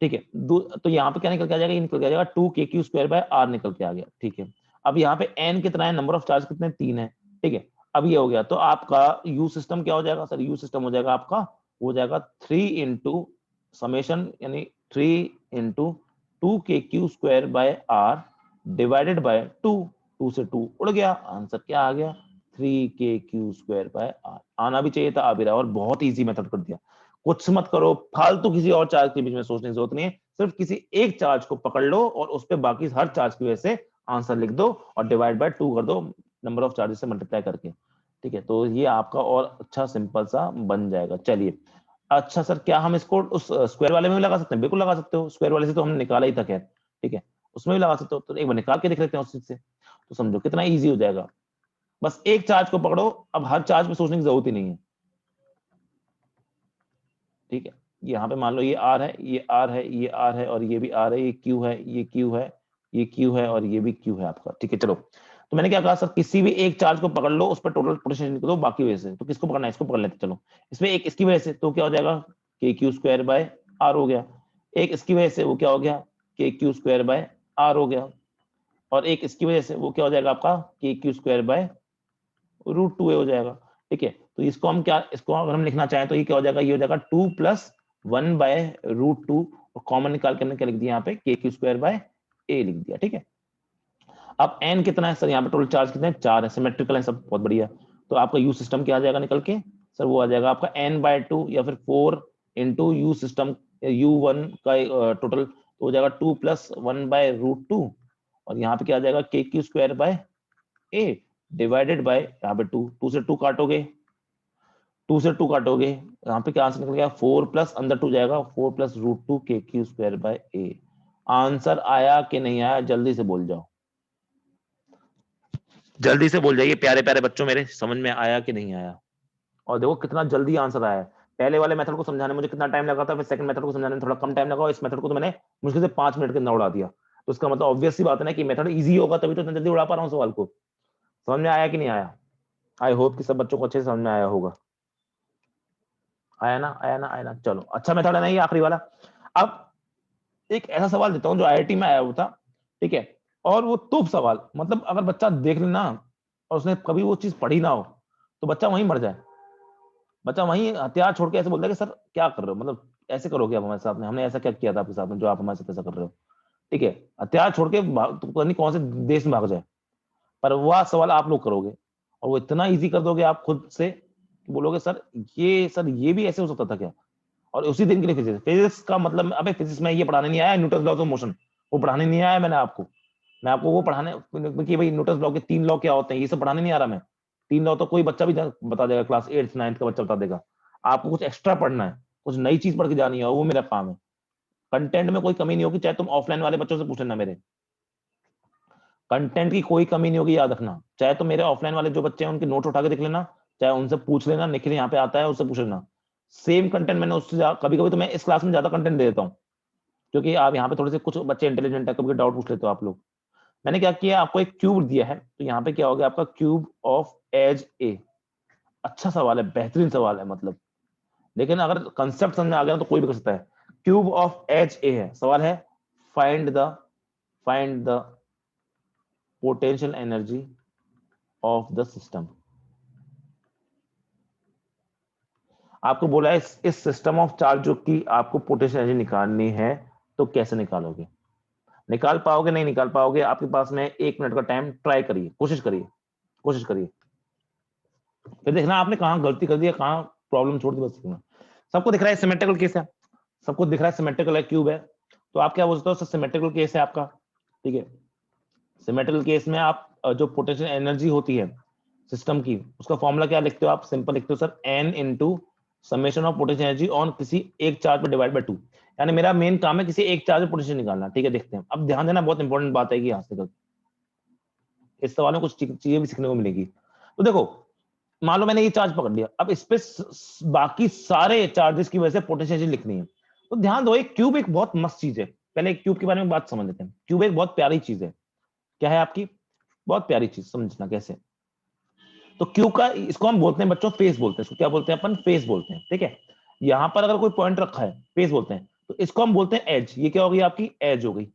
ठीक है, तो यहाँ पे क्या निकल के आ जाएगा, ये निकल के आ जाएगा 2KQ²R निकल के आ गया। ठीक है, अब यहाँ पे n कितना है, नंबर ऑफ चार्ज कितने, 3 है। ठीक है, अब ये हो गया, तो आपका U सिस्टम क्या हो जाएगा सर, U सिस्टम हो जाएगा आपका, हो जाएगा 3 इंटू समेशन, यानी 3 इंटू 2KQ²R डिवाइडेड बाय 2, 2 से 2 उड़ गया, आंसर क्या आ गया, 3KQ²R। आना भी चाहिए था, आ भी रहा, और बहुत ईजी मेथड कर दिया। कुछ मत करो फालतू, किसी और चार्ज के बीच में सोचने की जरूरत नहीं है, सिर्फ किसी एक चार्ज को पकड़ लो और उस पर बाकी हर चार्ज की वजह से आंसर लिख दो और डिवाइड बाय 2 कर दो, नंबर ऑफ चार्जेस से मल्टीप्लाई करके। ठीक है, तो ये आपका और अच्छा सिंपल सा बन जाएगा। चलिए, अच्छा सर, क्या हम इसको उस स्क्वायर वाले में भी लगा सकते हैं, बिल्कुल लगा सकते हो, स्क्वायर वाले से तो हमने निकाला ही था खैर। ठीक है, उसमें भी लगा सकते हो, तो एक बार निकाल के देख लेते हैं उस चीज से, तो समझो कितना ईजी हो जाएगा। बस एक चार्ज को पकड़ो, अब हर चार्ज पे सोचने की जरूरत ही नहीं है। ठीक है, यहाँ पे मान लो ये R है, ये R है, ये R है, और ये भी R है, ये Q है, ये Q है, ये Q है, और ये भी Q है आपका। ठीक है, चलो, तो मैंने क्या कहा सर, किसी भी एक चार्ज को पकड़ लो, उस पर टोटल पोटेंशियल निकालो बाकी वजह से, तो किसको पकड़ना है, इसको पकड़ लेते चलो। इसमें एक इसकी वजह से, तो क्या हो जाएगा, KQ²R हो गया। एक इसकी वजह से, वो क्या हो गया, KQ²R हो गया। और एक इसकी वजह से, वो क्या हो जाएगा आपका, KQ²√2A हो जाएगा। ठीक है, तो इसको हम क्या, इसको अगर हम लिखना चाहें तो ये क्या हो जाएगा, ये हो जाएगा 2+1/√2, और कॉमन निकाल के हमने क्या लिख दिया यहाँ पे, KQ²A लिख दिया। ठीक है, अब n कितना है सर, यहाँ पे टोटल चार्ज कितने हैं, 4 है, सिमेट्रिकल है सब, बहुत बढ़िया। तो आपका U सिस्टम क्या आ जाएगा निकल के सर, वो आ जाएगा आपका n/2 या फिर 4 इंटू U सिस्टम, U1 का टोटल तो हो जाएगा 2+1/√2, और यहाँ पे क्या आ जाएगा, KQ²A डिवाइडेड बाय, यहाँ पे 2, 2 से 2 काटोगे, 2 से 2 काटोगे, यहाँ पे क्या आंसर निकल गया, 4 प्लस अंदर 2 जाएगा, 4 प्लस रूट 2 के क्यू स्क्वायर बाय ए। आंसर आया कि नहीं आया, जल्दी से बोल जाओ, जल्दी से बोल जाइए प्यारे प्यारे बच्चों मेरे, समझ में आया कि नहीं आया। और देखो कितना जल्दी आंसर आया है। पहले वाले मेथड को समझाने में मुझे कितना टाइम लगा था, फिर सेकंड मेथड को समझाने में थोड़ा कम टाइम लगा, और इस मेथड को तो मैंने मुश्किल से 5 मिनट के अंदर उड़ा दिया। तो इसका मतलब ऑब्वियस सी बात है ना कि मेथड इजी होगा, तभी तो इतना जल्दी उड़ा पा रहा हूँ सवाल को। समझ में आया कि नहीं आया? आई होप कि सब बच्चों को अच्छे से समझ में आया होगा। आया ना, आया ना, आया ना। चलो अच्छा मेथड है ना ये आखिरी वाला। अब एक ऐसा सवाल देता हूँ जो आईआईटी में आया हुआ था, ठीक है, और वो तुप सवाल, मतलब अगर बच्चा देख लेना और उसने कभी वो चीज पढ़ी ना हो तो बच्चा वहीं मर जाए। बच्चा वहीं हथियार छोड़ के ऐसे बोलता है कि सर क्या कर रहे हो, मतलब ऐसे करोगे आप हमारे साथ में, हमने ऐसा क्या किया था आपके साथ में जो आप हमारे साथ ऐसा कर रहे हो। ठीक है, हथियार छोड़ के तो पता नहीं कौन से देश में भाग जाए। पर वह सवाल आप लोग करोगे और वो इतना इजी कर दोगे आप खुद से कि बोलोगे सर ये भी ऐसे हो सकता था क्या। और उसी दिन के लिए फिजिक्स, फिजिक्स का मतलब अबे फिजिक्स में ये पढ़ाने नहीं आया न्यूटन लॉ ऑफ मोशन, वो पढ़ाने नहीं आया मैंने आपको। मैं आपको वो पढ़ाने कि भाई न्यूटन लॉ के 3 लॉ क्या होते हैं, ये सब पढ़ाने नहीं आ रहा मैं। 3 लॉ तो कोई बच्चा भी बता देगा, क्लास 8 9 का बच्चा बता देगा। आपको कुछ एक्स्ट्रा पढ़ना है, कुछ नई चीज पढ़ के जानी है, वो मेरा काम है। कंटेंट में कोई कमी नहीं होगी, चाहे तुम ऑफलाइन वाले बच्चों से पूछ लेना मेरे। कंटेंट की कोई कमी नहीं होगी, याद रखना। चाहे तो मेरे ऑफलाइन वाले जो बच्चे हैं उनके नोट उठा के देख लेना, चाहे उनसे पूछ लेना, निखिल यहाँ पे आता है उससे पूछ लेना। सेम कंटेंट मैंने उससे कभी कभी तो मैं इस क्लास में ज्यादा कंटेंट दे देता हूँ, क्योंकि आप यहाँ पे थोड़े से कुछ बच्चे इंटेलिजेंट है, कभी डाउट पूछ लेते हो आप लोग। मैंने क्या किया, आपको एक क्यूब दिया है, तो यहाँ पे क्या हो गया आपका क्यूब ऑफ एज ए। अच्छा सवाल है, बेहतरीन सवाल है मतलब, लेकिन अगर कंसेप्ट समझ में आ गया तो कोई भी कर सकता है। क्यूब ऑफ एज ए है, सवाल है find the potential energy of the system. आपको बोला है इस सिस्टम ऑफ चार्ज की आपको पोटेंशियल एनर्जी निकालनी है, तो कैसे निकालोगे? निकाल पाओगे नहीं निकाल पाओगे, आपके पास में 1 मिनट का टाइम, ट्राई करिए, कोशिश करिए, कोशिश करिए, फिर देखना आपने कहां गलती कर दी है, कहां प्रॉब्लम छोड़ दी, बस सीखना। सबको दिख रहा है सिमेट्रिकल केस है, सबको दिख रहा है सिमेट्रिकल है, क्यूब है, तो आप क्या बोलते हो सर सिमेट्रिकल केस है आपका। ठीक है, सिमेट्रिकल केस में आप जो पोटेंशियल एनर्जी होती है सिस्टम की, उसका फॉर्मूला क्या लिखते हो आप, सिंपल लिखते हो sir n into summation of potential energy on किसी एक चार्ज पर डिवाइड बाय 2। यानी मेरा मेन काम है किसी एक चार्ज पर पोटेंशियल निकालना। ठीक है, देखते हैं, अब ध्यान देना, बहुत इंपॉर्टेंट बात है कि यहाँ से इस सवाल में कुछ चीजें भी सीखने को मिलेगी। तो देखो, मान लो मैंने ये चार्ज पकड़ लिया, अब इस पे बाकी सारे चार्जेस की वजह से पोटेंशियल एनर्जी लिखनी है। तो ध्यान दो, एक क्यूब एक बहुत मस्त चीज है। पहले एक क्यूब के बारे में बात समझ लेते हैं। क्यूब एक बहुत प्यारी चीज है। क्या है आपकी? बहुत प्यारी चीज, समझना कैसे। तो क्यूब का इसको हम बोलते हैं बच्चों फेस बोलते हैं, इसको क्या बोलते हैं अपन, फेस बोलते हैं। ठीक है, यहां पर अगर कोई पॉइंट रखा है फेस बोलते हैं, तो इसको हम बोलते हैं एज। ये क्या होगी आपकी एज हो गई,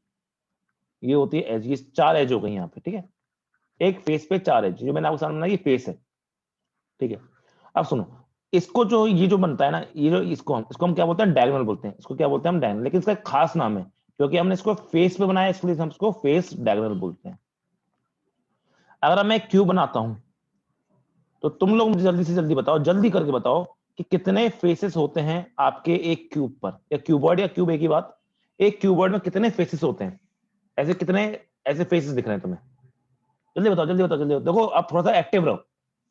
ये होती है एज, ये 4 एज हो गई यहाँ पे। ठीक है, एक फेस पे 4 एज, जो मैंने आपको सामने बनाया ये फेस है। ठीक है, अब सुनो, इसको जो ये जो बनता है ना, ये जो इसको हम क्या बोलते हैं, डायगोनल बोलते हैं। इसको क्या बोलते हैं हम, डायगोनल, लेकिन इसका एक खास नाम है, क्योंकि हमने इसको फेस पे बनाया, इसलिए हम इसको फेस डायगोनल बोलते हैं। अगर मैं एक क्यूब बनाता हूं, तो तुम लोग मुझे जल्दी से जल्दी बताओ, जल्दी करके बताओ कि कितने फेसेस होते हैं आपके एक क्यूब पर, या क्यूबॉइड या क्यूब एक ही बात, एक क्यूबॉइड में कितने फेसेस होते हैं, ऐसे कितने ऐसे फेसेस दिख रहे हैं तुम्हें? जल्दी बताओ, जल्दी बताओ, जल्दी बताओ। देखो आप थोड़ा सा एक्टिव रहो,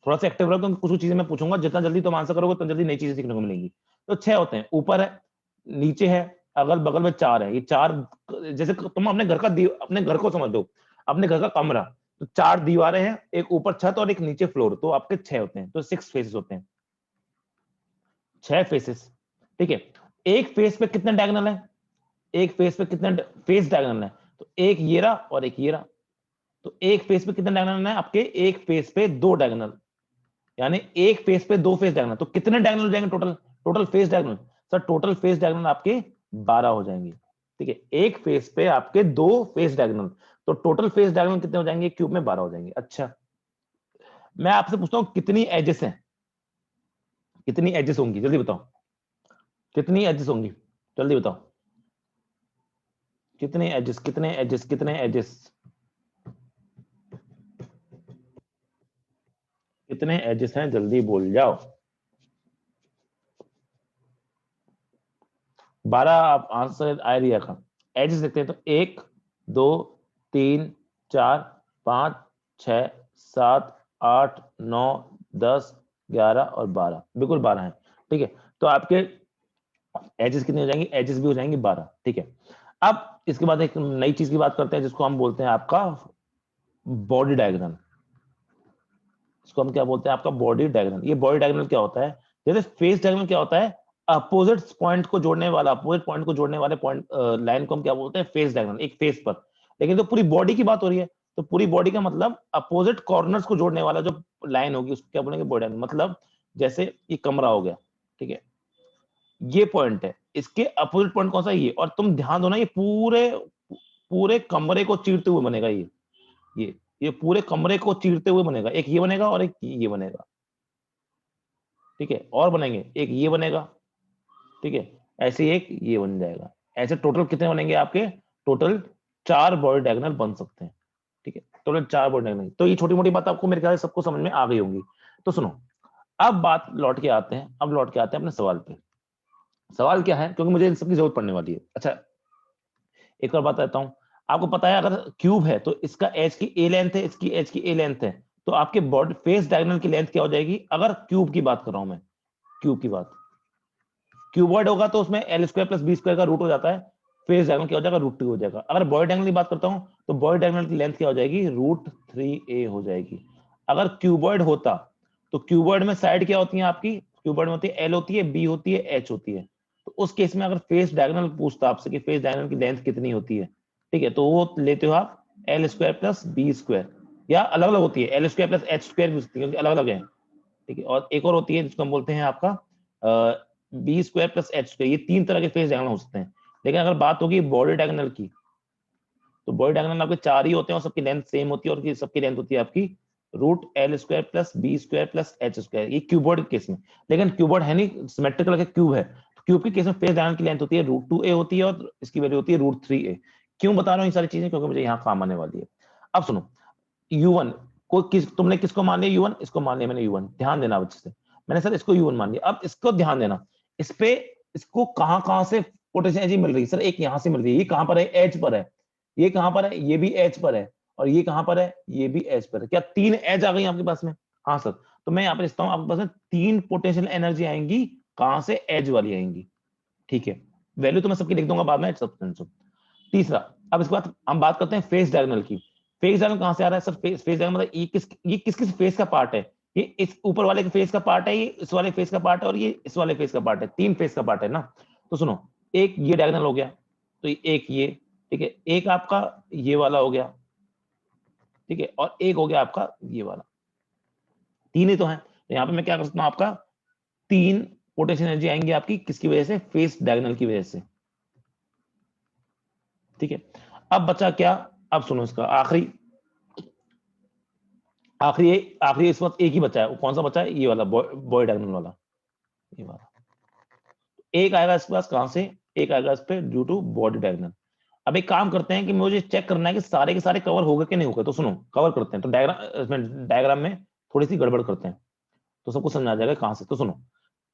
थोड़ा सा एक्टिव रहो, क्योंकि कुछ चीजें मैं पूछूंगा, जितना जल्दी तुम आंसर करोगे उतना जल्दी नई चीजें सीखने को मिलेंगी। तो 6 होते हैं, ऊपर है, नीचे है, अगल बगल में 4 है। ये 4, जैसे तुम अपने घर का अपने घर को समझ लो, अपने घर का कमरा, तो 4 दीवारें हैं, एक ऊपर छत और एक नीचे फ्लोर, तो आपके 6 होते हैं, तो 6 फेसेस होते हैं, 6 फेसेस। ठीक है, एक फेस पे कितने डायगोनल है, एक फेस पे कितने फेस डायगोनल है, तो एक ये रहा और एक ये रहा। तो एक फेस पे कितने डायगोनल है आपके, एक फेस पे 2 डायगोनल, यानी एक फेस पे 2 फेस डायगोनल, तो कितने डायगोनल हो जाएंगे total, total face diagonal? Sir total face diagonal आपके 12 हो जाएंगे। ठीक है, एक फेस पे आपके 2 फेस डायगोनल, तो टोटल फेस डायगोनल कितने हो जाएंगे क्यूब में, 12 हो जाएंगे। अच्छा, मैं आपसे पूछता हूं कितनी एजेस हैं, कितनी एजेस होंगी, जल्दी बताओ, कितनी एजेस होंगी, जल्दी बताओ, कितने एजेस, कितने एजेस, कितने एजेस, कितने एजेस हैं, जल्दी बोल जाओ। 12 आप आंसर आइडिया का एजेस देखते हैं, तो 1 2 3 4 5 6 7 8 9 10 11 और 12, बिल्कुल 12 है। ठीक है, तो आपके एजेस कितनी हो जाएंगी, एजेस भी हो जाएंगी 12। ठीक है, अब इसके बाद एक नई चीज की बात करते हैं जिसको हम बोलते हैं आपका बॉडी डायग्राम। इसको हम क्या बोलते हैं, आपका बॉडी डायग्राम। ये बॉडी डायग्राम क्या होता है, जैसे फेस डायग्राम क्या होता है, अपोजिट पॉइंट को जोड़ने वाला, अपोजिट पॉइंट को जोड़ने वाले पॉइंट लाइन को हम क्या बोलते हैं, फेस डायग्राम, एक फेस पर। लेकिन तो पूरी बॉडी की बात हो रही है, तो पूरी बॉडी का मतलब अपोजिट कॉर्नर्स को जोड़ने वाला जो लाइन होगी उसको क्या बोलेंगे, बॉडी डायग्राम। मतलब जैसे ये कमरा हो गया, ठीक है, ये पॉइंट है, इसके अपोजिट पॉइंट कौन सा है, ये। और तुम ध्यान दो ना, ये पूरे पूरे कमरे को चीरते हुए बनेगा ये ये पूरे कमरे को चीरते हुए बनेगा। एक ये बनेगा और एक ये बनेगा, ठीक है, और बनेंगे, एक ये बनेगा, ठीक है, ऐसे एक ये बन जाएगा। ऐसे टोटल कितने बनेंगे आपके, टोटल 4 बॉडी डायगोनल बन सकते हैं। ठीक है, टोटल 4 बॉडी डायगोनल। तो ये छोटी मोटी बात आपको मेरे ख्याल से सबको समझ में आ गई होंगी। तो सुनो, अब बात लौट के आते हैं, अब लौट के आते हैं अपने सवाल पे। सवाल क्या है, क्योंकि मुझे इन सबकी जरूरत पड़ने वाली है। अच्छा, एक और बात कहता हूं, आपको पता है अगर क्यूब है तो इसका एज की ए लेंथ है, इसकी एज की ए लेंथ है, तो आपके बॉडी फेस डायगोनल की लेंथ क्या हो जाएगी, अगर क्यूब की बात कर रहा हूं मैं, क्यूब की बात, क्यूबॉइड होगा तो उसमें L square plus B square का रूट हो जाता है, फेस डायगोनल क्या हो जाएगा, √2 हो जाएगा। अगर बॉडी डायगोनल की बात करता हूं तो बॉडी डायगोनल की लेंथ क्या हो जाएगी, √3a हो जाएगी। अगर क्यूबॉइड होता तो क्यूबॉइड में साइड क्या होती है आपकी, क्यूबॉइड में होती है एल होती है, बी होती है, एच होती है। तो उस केस में अगर फेस डायगोनल पूछता आपसे कि फेस डायगोनल की लेंथ कितनी होती है, ठीक है, तो वो लेते हो आप L square plus B square, या अलग अलग होती है, L square plus H square भी होती है, क्योंकि अलग अलग है। ठीक है, और एक और होती है जिसको हम बोलते हैं आपका B square plus H square. ये 3 तरह के फेस डायगोनल हो सकते हैं। लेकिन अगर बात होगी बॉडी डायगोनल की, तो बॉडी डायगोनल आपके 4 ही होते हैं और सबकी लेंथ सेम होती है, और सबकी लेंथ होती है आपकी √L square plus B square plus H square, ये क्यूबॉइड के केस में। लेकिन क्यूबॉइड है नहीं, सिमेट्रिकल का क्यूब है, तो क्यूब के केस में फेस डायगोनल की लेंथ होती है √2a होती है, और इसकी वैल्यू होती है √3a। क्यों बता रहा हूँ ये सारी चीजें, क्योंकि मुझे यहाँ काम आने वाली है। अब सुनो, U1 को तुमने किसको मान लिया, U1, इसको मान लिया मैंने U1, ध्यान देना अच्छे से। मैंने सर इसको U1 मान लिया, अब इसको ध्यान देना, इस पे इसको कहां कहां से पोटेंशियल एनर्जी मिल रही है, सर एक यहां से मिल रही है, ये कहां पर है, एज पर है, ये कहां पर है, ये भी एज पर है, और ये कहां पर है, ये भी एज पर है। क्या 3 एज आ गई आपके पास में, हाँ सर। तो मैं यहाँ पर लिखता हूँ आपके पास में 3 पोटेंशियल एनर्जी आएंगी, कहां से, एज वाली आएंगी। ठीक है, वैल्यू तो मैं सबकी लिख दूंगा बाद में, सब टेंशन। तीसरा, अब इसके बाद हम बात करते हैं फेस डायगोनल की। फेस डायगोनल कहां से आ रहा है सर, फेस डायगोनल मतलब ये किस किस फेस का पार्ट है, ये इस ऊपर वाले के फेस का पार्ट है, ये इस वाले फेस का पार्ट है, और ये इस वाले फेस का पार्ट है, 3 फेस का पार्ट है ना। तो सुनो, एक ये डायगोनल हो गया, तो एक ये, ठीक है, एक आपका ये वाला हो गया, ठीक है, और एक हो गया आपका ये वाला, 3 ही तो है। तो यहाँ पे मैं क्या कर सकता हूँ, आपका 3 पोटेंशियल एनर्जी आएंगी आपकी किसकी वजह से, फेस डायगोनल की वजह से। ठीक है, अब बचा क्या, अब सुनो इसका आखिरी आखिरी आखिरी इस वक्त एक ही बचा है, वो कौन सा बचा है, ये वाला बॉय डायगोनल वाला, ये वाला। एक आएगा इसके पास कहां से, एक आएगा इस पे ड्यू टू बॉडी डायगोनल। अब एक काम करते हैं कि मुझे चेक करना है कि सारे के सारे कवर हो गए कि नहीं हो गए। तो सुनो, कवर करते हैं, तो डायग्राम में थोड़ी सी गड़बड़ करते हैं, तो सबको समझ आ जाएगा कहां से। तो सुनो,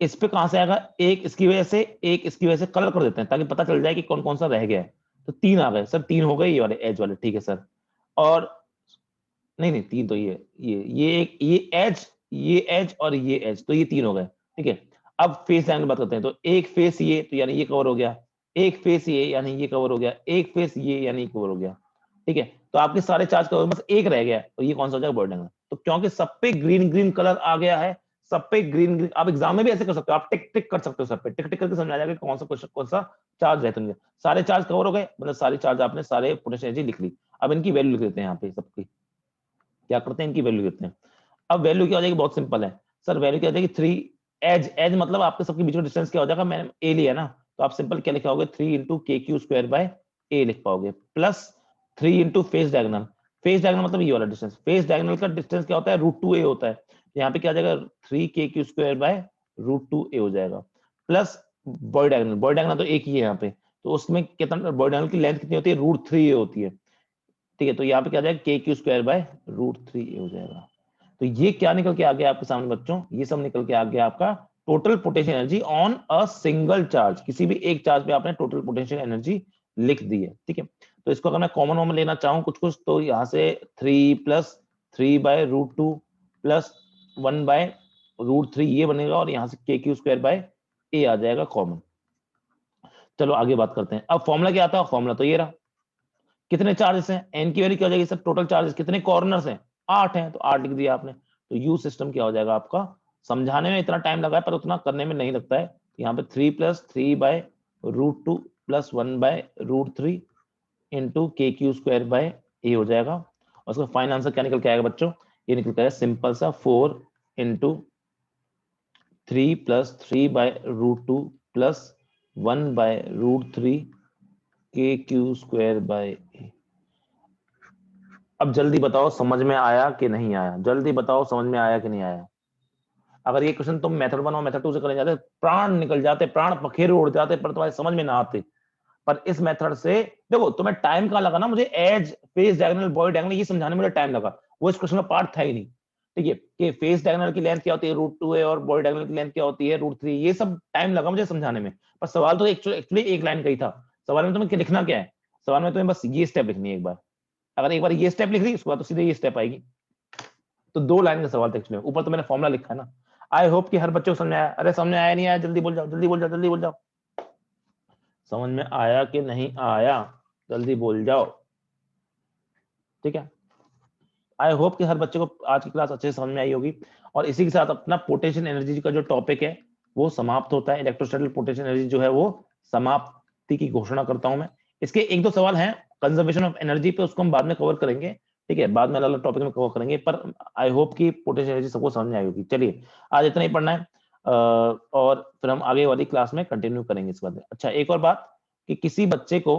इस पे कहां से आएगा, एक इसकी वजह से, एक इसकी वजह से, कलर कर देते हैं ताकि पता चल जाए कि कौन कौन सा रह गया है। तो 3 आ गए सर, 3 हो गए ये वाले एज वाले, ठीक है सर। और नहीं नहीं, 3 तो ये एक, ये एज और ये एज, तो ये 3 हो गए। ठीक है, अब फेस डायगोनल बात करते हैं। तो एक फेस ये, तो यानी ये कवर हो गया, एक फेस ये यानी ये कवर हो गया, एक फेस ये यानी ये कवर हो गया। ठीक है, तो आपके सारे चार्ज कवर, बस एक रह गया, तो ये कौन सा हो जाएगा, बॉडी डायगोनल। तो क्योंकि सब पे ग्रीन ग्रीन कलर आ गया है, सब पे ग्रीन ग्रीन, आप एग्जाम में भी ऐसे कर सकते हो, आप टिक टिक कर सकते हो, सब पे टिक टिक करके समझ आ जाएगा कौन सा क्वेश्चन, कौन सा चार्ज रहते हैं। सारे चार्ज कवर हो गए, मतलब सारे चार्ज आपने, सारे पोटेंशियल एनर्जी लिख ली। अब इनकी वैल्यू लिख देते हैं यहाँ पे सबकी, क्या करते हैं, इनकी वैल्यू देते हैं। अब वैल्यू क्या हो जाएगी, बहुत सिंपल है सर, वैल्यू क्या हो जाएगी, 3 एज, एज मतलब आपके सबके बीच में डिस्टेंस क्या हो जाएगा, मैंने ए लिया ना, तो आप सिंपल क्या लिखा होगा, 3 इंटू के क्यू स्क्वायर बाय ए लिख पाओगे, plus 3 into face diagonal. Face diagonal मतलब ये वाला डिस्टेंस, फेस डायगोनल का डिस्टेंस क्या होता है, √2a होता है। यहाँ पे क्या आ जाएगा, 3 k Q square bye √2a हो जाएगा, plus body diagonal, body diagonal तो एक ही है यहाँ पे, तो उसमें कितना, बॉडी डायगोनल की लेंथ कितनी होती है, √3a होती है। ठीक है, तो यहाँ पे क्या आ जाएगा, k⁵ बाय √3a हो जाएगा। तो ये क्या निकल के आ गया आपके सामने बच्चों, ये सब निकल के आ गया आपका total potential energy on a single charge. किसी भी एक चार्ज पे आपने टोटल पोटेंशियल एनर्जी लिख दी है। ठीक है, तो इसको अगर मैं कॉमन वॉमन लेना चाहूँ कुछ कुछ, तो यहाँ से 3 + 3 बाय √2 प्लस 1 बाय √3 ये बनेगा और यहाँ से KQ² आ जाएगा कॉमन। चलो आगे बात करते हैं। अब फॉर्मूला क्या आता है? फॉर्मूला तो ये रहा। कितने चार्जेस हैं? एन की वैल्यू क्या हो जाएगी सर? टोटल चार्जेस कितने कॉर्नर्स हैं? 8 हैं, तो 8 लिख दिया आपने। तो यू सिस्टम क्या हो जाएगा आपका? समझाने में इतना टाइम लगा है पर उतना करने में नहीं लगता है। यहाँ पे 3 + 3/√2 + 1/√3 इंटू KQ² हो जाएगा। और उसका फाइनल आंसर क्या निकल के आएगा बच्चों? ये निकल के आएगा सिंपल सा 4 × 3 + 3/√2 + 1/√3 KQ²/A। अब जल्दी बताओ समझ में आया कि नहीं आया? जल्दी बताओ समझ में आया कि नहीं आया? अगर ये क्वेश्चन तुम मेथड 1 और मेथड 2 से करने जाते प्राण निकल जाते, प्राण पखेरु उड़ जाते, पर तुम्हारे समझ में ना आते। पर इस मेथड से देखो तुम्हें टाइम कहाँ लगा ना, मुझे edge, face diagonal, body diagonal ये समझाने में मुझे टाइम लगा। वो इस क्वेश्चन का पार्ट था ही नहीं। ठीक है, कि फेस डायगोनल की लेंथ क्या होती है √2 है और बॉडी डायगोनल की लेंथ क्या होती है √3, ये सब टाइम लगा मुझे समझाने में। पर सवाल तो एक्चुअली एक लाइन का ही था। सवाल में तुम्हें लिखना क्या है? सवाल में तुम्हें बस ये स्टेप लिखनी है एक बार। अगर एक बार ये स्टेप लिख दी उसके बाद तो सीधे ये स्टेप आएगी। तो 2 लाइन का सवाल था एक्चुअली, ऊपर तो मैंने फॉर्मूला लिखा है ना। आई होप कि हर बच्चे को समझ में आया। अरे समझ में आया नहीं आया? जल्दी बोल जाओ, जल्दी बोल जाओ, जल्दी बोल जाओ। समझ में आया कि नहीं आया? जल्दी बोल जाओ। ठीक है, आई होप कि हर बच्चे को आज की क्लास अच्छे से समझ में आई होगी। और इसी के साथ अपना पोटेंशियल एनर्जी का जो टॉपिक है वो समाप्त होता है। इलेक्ट्रोस्टैटिक पोटेंशियल एनर्जी जो है वो समाप्ति की घोषणा करता हूं मैं। इसके 1-2 सवाल हैं कंजर्वेशन ऑफ एनर्जी पे, उसको हम बाद में कवर करेंगे। ठीक है, बाद में अलग अलग टॉपिक में कवर करेंगे। पर आई होप कि पोटेंशियल एनर्जी सबको समझ में आई होगी। चलिए आज इतना ही पढ़ना है और फिर हम आगे वाली क्लास में कंटिन्यू करेंगे इस बात में। अच्छा, एक और बात कि किसी बच्चे को